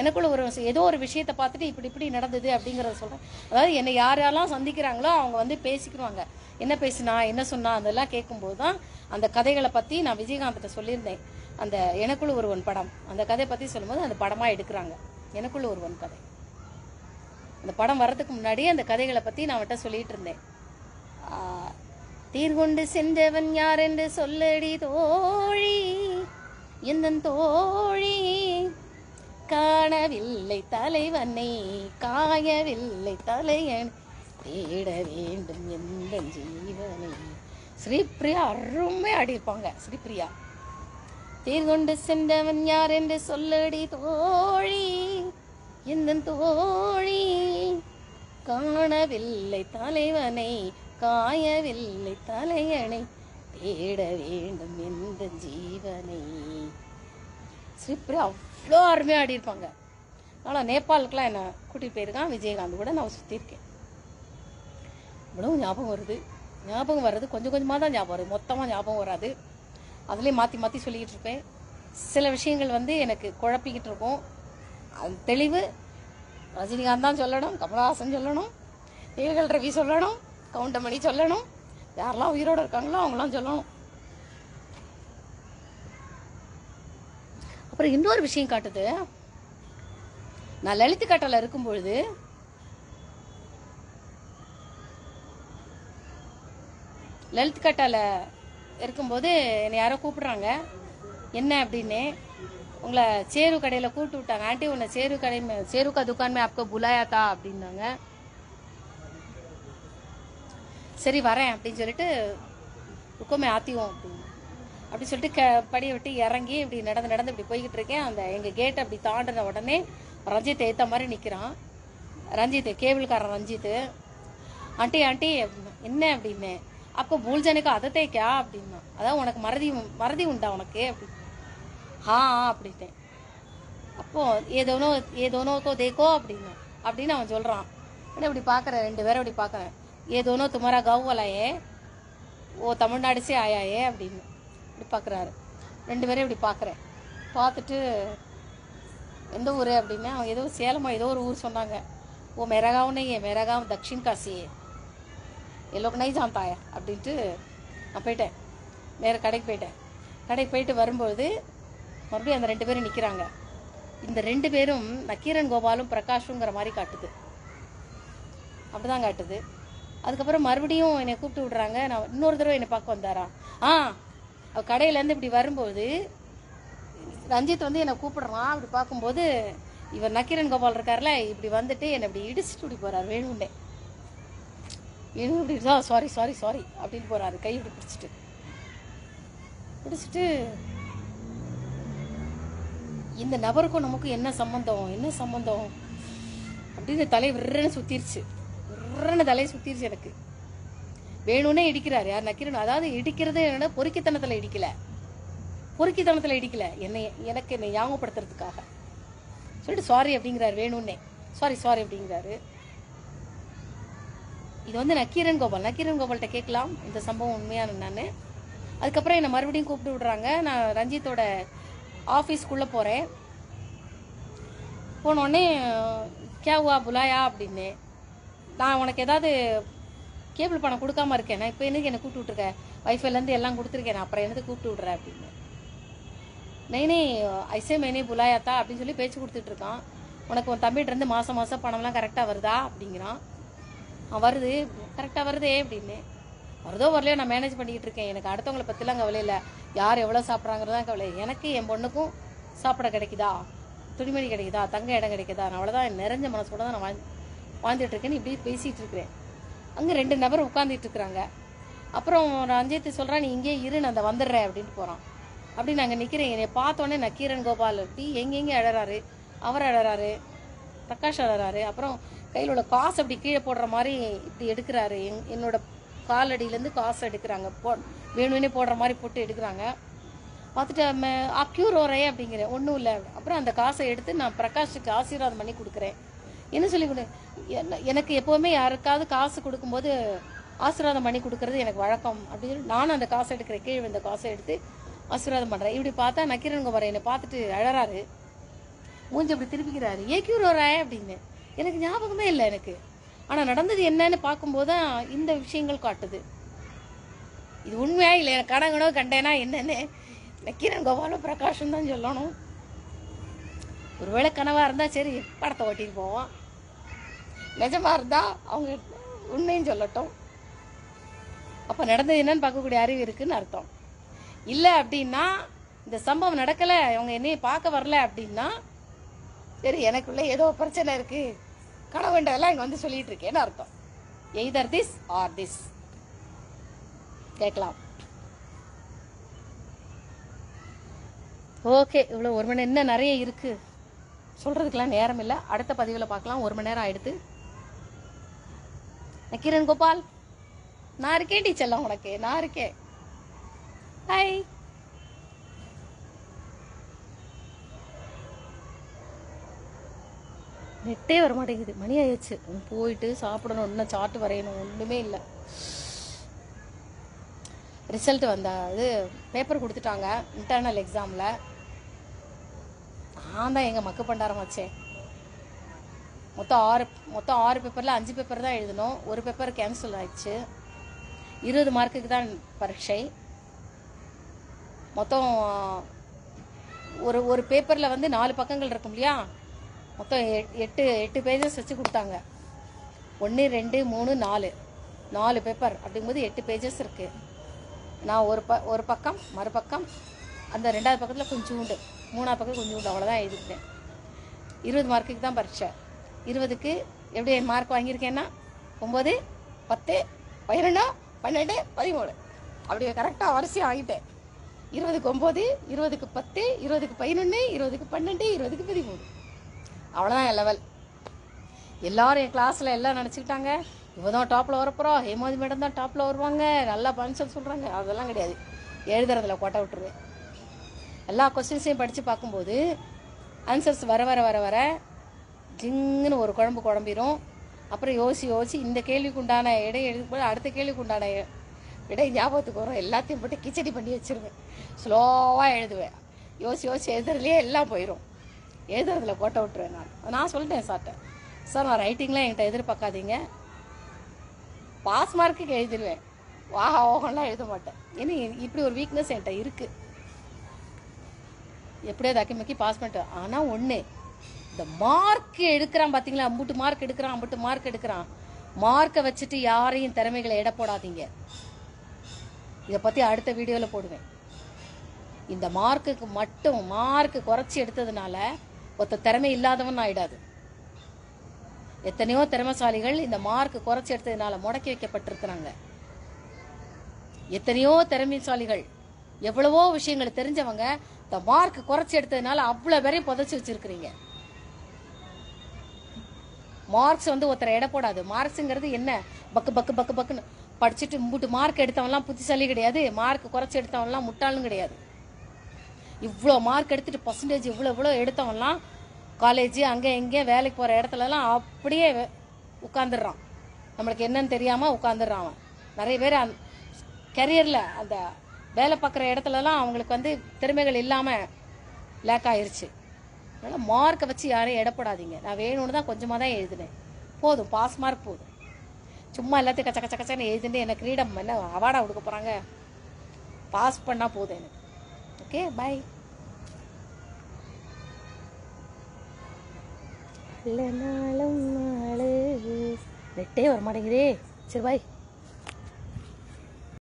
எனக்குள்ள ஒரு ஏதோ ஒரு விஷயத்தை பார்த்துட்டு இப்படி இப்படி நடந்தது அப்படிங்கறத சொல்றேன். அதாவது என்னை யாரெல்லாம் சந்திக்கிறாங்களோ அவங்க வந்து பேசிக்குவாங்க, என்ன பேசினா என்ன சொன்னா அதெல்லாம் கேட்கும்போது தான் அந்த கதைகளை பத்தி நான் விஜயகாந்த்கிட்ட சொல்லியிருந்தேன். அந்த எனக்குள்ள ஒருவன் படம், அந்த கதை பத்தி சொல்லும்போது அந்த படமா எடுக்கிறாங்க. எனக்குள்ள ஒருவன் கதை, அந்த படம் வர்றதுக்கு முன்னாடியே அந்த கதைகளை பத்தி நான் அவன்கிட்ட சொல்லிட்டு இருந்தேன். தீர்கொண்டு சென்றவன் யார் என்று சொல்லடி தோழி, எந்த தோழி, காணவில்லை தலைவனை காயவில்லை தலையன், தேட வேண்டும் எந்த ஜீவனை. ஸ்ரீபிரியா அருமை ஆடியிருப்பாங்க. ஸ்ரீபிரியா, தீர்கொண்டு சென்றவன் யார் என்று சொல்லடி தோழி, எந்த தோழி, காணவில்லை தலைவனை காயவில்லை தலையணை, தேட வேண்டும் எந்த ஜீவனை. ஸ்ரீபிரியா அவ்வளோ அருமையாக ஆடியிருப்பாங்க. ஆனால் நேபாளுக்கெலாம் என்ன கூட்டிகிட்டு போயிருக்கான் விஜயகாந்த் கூட நான் சுற்றிருக்கேன். இவ்வளவு ஞாபகம் வருது. ஞாபகம் வர்றது கொஞ்சம் கொஞ்சமாக தான் ஞாபகம் வருது, மொத்தமாக ஞாபகம் வராது. அதுலேயும் மாற்றி மாற்றி சொல்லிக்கிட்டு இருப்பேன். சில விஷயங்கள் வந்து எனக்கு குழப்பிக்கிட்டு இருக்கும். அது தெளிவு ரஜினிகாந்த் தான் சொல்லணும், கமலஹாசன் சொல்லணும், ஏகல் ரவி சொல்லணும், கவுண்டமணி சொல்லணும், யாரெல்லாம் உயிரோடு இருக்காங்களோ அவங்களாம் சொல்லணும். அப்புறம் இன்னொரு விஷயம் காட்டுது. நான் லலித் கட்டால இருக்கும்பொழுது லலித் கட்டால இருக்கும்போது என்னை யாரோ கூப்பிடுறாங்க. என்ன அப்படின்னு, உங்களை சேரு கடையில் கூப்பிட்டு விட்டாங்க. ஆண்டி உன்னை சேரு கடை சேரு கா துக்கான் மே ஆப்கோ புலாயா தா அப்படின்னாங்க. சரி வரேன் அப்படின்னு சொல்லிட்டு ருக்கோமே ஆத்திவோம் அப்படி சொல்லிட்டு படியை விட்டு இறங்கி இப்படி நடந்து நடந்து இப்படி போய்கிட்டு இருக்கேன். அந்த எங்கள் கேட்டை அப்படி தாண்டின உடனே ரஞ்சித் ஏற்ற மாதிரி நிற்கிறான். ரஞ்சித், கேபிள்காரன் ரஞ்சித். ஆண்டி ஆண்டி என்ன அப்படின்னு, அப்போ பூல் ஜனுக்கு அதை தேய்க்கா அப்படின்னா, அதான் உனக்கு மறதி உண்டா உனக்கு அப்படி. அப்படின்ட்டேன். அப்போ ஏதோனோ தேக்கோ அப்படின்னு அவன் சொல்றான். இப்படி பார்க்குறேன், ரெண்டு பேரும் இப்படி பார்க்குறேன். ஏதோனோ துமாரா கவு வலாயே ஓ தமிழ்நாடு சே ஆயாயே அப்படின்னு இப்படி பார்க்குறாரு. ரெண்டு பேரும் இப்படி பார்க்குறேன். பார்த்துட்டு எந்த ஊர் அப்படின்னு, அவங்க ஏதோ சேலமா ஏதோ ஒரு ஊர் சொன்னாங்க. ஓ மெரகாவும் மெரகாவும் தக்ஷின் காசி எல்லோக்கு நை ஜாந்தாயா அப்படின்ட்டு நான் போயிட்டேன். நேராக கடைக்கு போயிட்டேன். கடைக்கு போயிட்டு வரும்பொழுது மறுபடியும் அந்த ரெண்டு பேரும் நிற்கிறாங்க. இந்த ரெண்டு பேரும் நக்கீரன் கோபாலும் பிரகாஷுங்கிற மாதிரி காட்டுது, அப்படிதான் காட்டுது. அதுக்கப்புறம் மறுபடியும் என்னை கூப்பிட்டு விடுறாங்க. நான் இன்னொரு தடவை என்னை பார்க்க வந்தாரா. கடையிலேருந்து இப்படி வரும்போது ரஞ்சித் வந்து என்னை கூப்பிடுறான். அப்படி பார்க்கும்போது இவர் நக்கீரன் கோபால் இருக்கார்ல, இப்படி வந்துட்டு என்னை இப்படி இடிச்சுட்டு இப்படி போறாரு. வேணும்னே இப்படி சாரி சாரி சாரி அப்படின்னு போறாரு, கை இப்படி பிடிச்சிட்டு. பிடிச்சிட்டு இந்த நபருக்கும் நமக்கும் என்ன சம்பந்தம் அப்படின்னு தலையை விரன்னு சுத்திருச்சு. தலையை சுத்திருச்சு. எனக்கு வேணும்னே இடிக்கிறாரு. யார்? நக்கீரன். அதாவது இடிக்கிறது என்ன, பொறுக்கித்தனத்துல இடிக்கல, எனக்கு என்னை ஞாபகப்படுத்துறதுக்காக சொல்லிட்டு சாரி அப்படிங்கிறாரு. வேணும்னே சாரி அப்படிங்கிறாரு. இது வந்து நக்கீரன் கோபால்கிட்ட கேட்கலாம் இந்த சம்பவம் உண்மையான என்னன்னு. அதுக்கப்புறம் என்னை மறுபடியும் கூப்பிட்டு விடுறாங்க. நான் ரஞ்சித்தோட ஆஃபீஸ்க்குள்ளே போகிறேன். போனோடனே கேவா புலாயா அப்படின்னு, நான் உனக்கு ஏதாவது கேபிள் பணம் கொடுக்காம இருக்கேன், நான் இப்போ என்னைக்கு என்னை கூப்பிட்டு விட்ருக்கேன், வைஃபைலேருந்து எல்லாம் கொடுத்துருக்கேன், நான் அப்புறம் எனக்கு கூப்பிட்டு விட்றேன் அப்படின்னு. நைனே ஐசே மேனே புலாயாத்தா அப்படின்னு சொல்லி பேச்சு கொடுத்துட்டு இருக்கான். உனக்கு உன் தம்பிகிட்டேருந்து மாதம் பணம்லாம் கரெக்டாக வருதா அப்படிங்கிறான். வருது, கரெக்டாக வருதே அப்படின்னு. வருதோ வரலையோ நான் மேனேஜ் பண்ணிக்கிட்டு இருக்கேன். எனக்கு அடுத்தவங்களை பற்றிலாம் கவலை இல்லை, யார் எவ்வளோ சாப்பிட்றாங்கிறதான் கவலை. எனக்கு என் பொண்ணுக்கும் சாப்பிட கிடைக்குதா, துணிமணி கிடைக்குதா, தங்க இடம் கிடைக்குதா, நான் அவ்வளோதான் நிறைஞ்ச மனசோட தான் நான் வாழ்ந்துட்டு இருக்கேன்னு இப்படி பேசிகிட்டு இருக்கிறேன். அங்கே 2 நபர் உட்காந்துட்டு இருக்கிறாங்க. அப்புறம் ரஞ்சித் சொல்கிறான், நீ இங்கே இரு, நான் அந்த வந்துடுறேன் அப்படின்ட்டு போகிறான். அப்படி நாங்கள் நிற்கிறேன். என்னை பார்த்தோன்னே நக்கீரன் கோபால் அப்படி எங்கெங்கே அழறாரு. அவர் அழறாரு, பிரகாஷ் அழறாரு. அப்புறம் கையில் உள்ள காசு அப்படி கீழே போடுற மாதிரி இப்படி எடுக்கிறாரு. என்னோட காலடியிலேருந்து காசு எடுக்கிறாங்க, வேணும்னே போடுற மாதிரி போட்டு எடுக்கிறாங்க. பார்த்துட்டு அக்யூ ரோரே அப்படிங்கிறேன். ஒன்றும் இல்லை. அப்புறம் அந்த காசை எடுத்து நான் பிரகாஷுக்கு ஆசீர்வாதம் பண்ணி கொடுக்குறேன். என்ன சொல்லி கொடு, எனக்கு எப்போவுமே யாருக்காவது காசு கொடுக்கும்போது ஆசீர்வாதம் பண்ணி கொடுக்கறது எனக்கு வழக்கம் அப்படின்னு சொல்லி நானும் அந்த காசை எடுக்கிறேன். கீழே இந்த காசை எடுத்து ஆசீர்வாதம் பண்ணுறேன். இப்படி பார்த்தா நக்கீரன் கோபால் என்னை பார்த்துட்டு அழறாரு, மூஞ்சி அப்படி திருப்பிக்கிறாரு. ஏக்யூ ரோரே அப்படின்னு எனக்கு ஞாபகமே இல்லை எனக்கு. ஆனால் நடந்தது என்னன்னு பார்க்கும்போது தான் இந்த விஷயங்கள் காட்டுது. இது உண்மையா இல்லை, எனக்கு கனகனோ கண்டேனா என்னன்னு நக்கீரன் கோபாலும் பிரகாஷும் தான் சொல்லணும். ஒருவேளை கனவா இருந்தா சரி, படத்தை ஓட்டிட்டு போவோம். நிஜமா இருந்தா அவங்க உண்மையும் சொல்லட்டும். அப்ப நடந்தது என்னன்னு பார்க்கக்கூடிய அறிவு இருக்குன்னு அர்த்தம். இல்லை அப்படின்னா, இந்த சம்பவம் நடக்கல, அவங்க என்னைய பார்க்க வரல அப்படின்னா சரி, எனக்குள்ள ஏதோ பிரச்சனை இருக்கு, கனவுண்டதெல்லாம் இங்க வந்து சொல்லிட்டு இருக்கேன்னு அர்த்தம். எய்தர் திஸ் ஆர் திஸ் கேட்கலாம். ஓகே, இவ்வளோ 1 மணி நேரம் இன்னும் நிறைய இருக்கு, சொல்றதுக்கெல்லாம் நேரம் இல்லை. அடுத்த பதிவில் பார்க்கலாம். 1 மணி நேரம் ஆயிடுது. நக்கீரன் கோபால், நான் இருக்கேன் டீச்சர்லாம், உனக்கு நான் இருக்கேன். ஹாய். நெட்டே வர மாட்டேங்குது, மணி ஆயிடுச்சு. போயிட்டு சாப்பிடணும், இன்னும் சார்ட் வரையணும், ஒன்றுமே இல்லை. ரிசல்ட் இது பேப்பர் கொடுத்துட்டாங்க இன்டர்னல் எக்ஸாமில். நான் தான் எங்கள் மக்கு பண்டாரம் வச்சேன். மொத்தம் 6 பேப்பரில் 5 பேப்பர் தான் எழுதணும். ஒரு பேப்பர் கேன்சல் ஆயிடுச்சு. 20 மார்க்குக்கு தான் பரீட்சை. மொத்தம் ஒரு பேப்பரில் 4 பக்கங்கள் இருக்கும் இல்லையா, மொத்தம் 8 பேஜஸ் வச்சு கொடுத்தாங்க. 1 2 3 4 பேப்பர் அப்படிங்கும்போது 8 பேஜஸ் இருக்குது. நான் ஒரு பக்கம், மறுபக்கம் அந்த 2வது பக்கத்தில் கொஞ்சோண்டு, 3வது பக்கம் கொஞ்சோண்டு, அவ்வளோதான் எழுதிக்கிட்டேன். 20 மார்க்குக்கு தான் பரீட்சை. 20க்கு எப்படி மார்க் வாங்கியிருக்கேன்னா 9 10 11 12 13 அப்படி கரெக்டாக வரிசையாக வாங்கிட்டேன். 20க்கு 9, 20க்கு 10, 20க்கு 11, 20க்கு 12, 20க்கு 13. அவ்வளோதான் என் லெவல். எல்லாரும் என் கிளாஸில் எல்லாம் நினச்சிக்கிட்டாங்க, இவ தான் டாப்பில் வரப்போகிறோம், ஹேமாவதி மேடம் தான் டாப்பில் வருவாங்க, நல்லா பன்சல் சொல்கிறாங்க. அதெல்லாம் கிடையாது. எழுதுறதுல கோட்டை விட்டுருவேன். எல்லா கொஸ்டின்ஸையும் படித்து பார்க்கும்போது ஆன்சர்ஸ் வர வர வர வர ஜிங்குன்னு ஒரு குழம்பிடும். அப்புறம் யோசிச்சு இந்த கேள்விக்கு உண்டான இடை எழுதும்போது அடுத்த கேள்விக்கு உண்டான விடை ஞாபகத்துக்கு வரும். எல்லாத்தையும் போட்டு கிச்சடி பண்ணி வச்சிருவேன். ஸ்லோவாக எழுதுவேன். யோசிச்சு எழுதுறதுலேயே எல்லாம் போயிடும். எழுதுறதுல கோட்டை விட்டுருவேன். நான் சொல்லிட்டேன் சார்ட்ட, சார் நான் ரைட்டிங்லாம் என்கிட்ட எதிர்பார்க்காதீங்க, பாஸ் மார்க்குக்கு எழுதிடுவேன், ஓகம்லாம் எழுத மாட்டேன். ஏன்னா இப்படி ஒரு வீக்னஸ் என்கிட்ட இருக்குது. எப்படியோ தக்கி மக்கி பாஸ் பண்ணிட்டேன். ஆனால் ஒன்று, இந்த மார்க் எடுக்கிறான் பார்த்தீங்களா, அம்புட்டு மார்க் எடுக்கிறான். மார்க்கை வச்சுட்டு யாரையும் திறமைகளை எடை போடாதீங்க. இதை பற்றி அடுத்த வீடியோவில் போடுவேன். இந்த மார்க்குக்கு மட்டும் மார்க்கு குறைச்சி எடுத்ததுனால ஒருத்த திறமை இல்லாதவன் ஆயிடாது. எத்தனையோ திறமைசாலிகள் இந்த மார்க் குறைச்சி எடுத்ததுனால முடக்கி வைக்கப்பட்டிருக்கிறாங்க. எத்தனையோ திறமைசாலிகள் எவ்வளவோ விஷயங்கள் தெரிஞ்சவங்க இந்த மார்க் குறைச்சி எடுத்ததுனால அவ்வளவு பேரையும் புதைச்சி வச்சிருக்கிறீங்க. மார்க்ஸ் வந்து ஒருத்தரை எடை போடாது. மார்க்ஸுங்கிறது என்ன, பக்கு பக்கு பக்கு பக்குன்னு படிச்சுட்டு முட்டு மார்க் எடுத்தவன்லாம் புத்திசாலி கிடையாது, மார்க் குறைச்சி எடுத்தவன்லாம் முட்டாளும் கிடையாது. இவ்வளோ மார்க் எடுத்துட்டு பர்சன்டேஜ் இவ்வளோ எடுத்தவன்லாம் காலேஜ் அங்கே எங்கே வேலைக்கு போகிற இடத்துலலாம் அப்படியே உட்காந்துடுறான். நம்மளுக்கு என்னன்னு தெரியாமல் உட்காந்துடுறான் அவன். நிறைய பேர் கரியரில் அந்த வேலை பார்க்குற இடத்துலலாம் அவங்களுக்கு வந்து திறமைகள் இல்லாமல் லேக் ஆயிருச்சு. அதனால் மார்க்கை வச்சு யாரையும் எடப்படாதீங்க. நான் வேணும்னு தான் கொஞ்சமாக தான் எழுதினேன், போதும், பாஸ் மார்க் போதும். சும்மா எல்லாத்தையும் கச்ச கச்ச கச்சன்னு எழுதிட்டு எனக்கு கிரீடம் என்ன அவார்டாக கொடுக்க போகிறாங்க? பாஸ் பண்ணால் போதும் எனக்கு. Okay, bye. இல்லை நாளும் நாளு நெட்டே வர மாட்டேங்குதே. சரி, பாய்.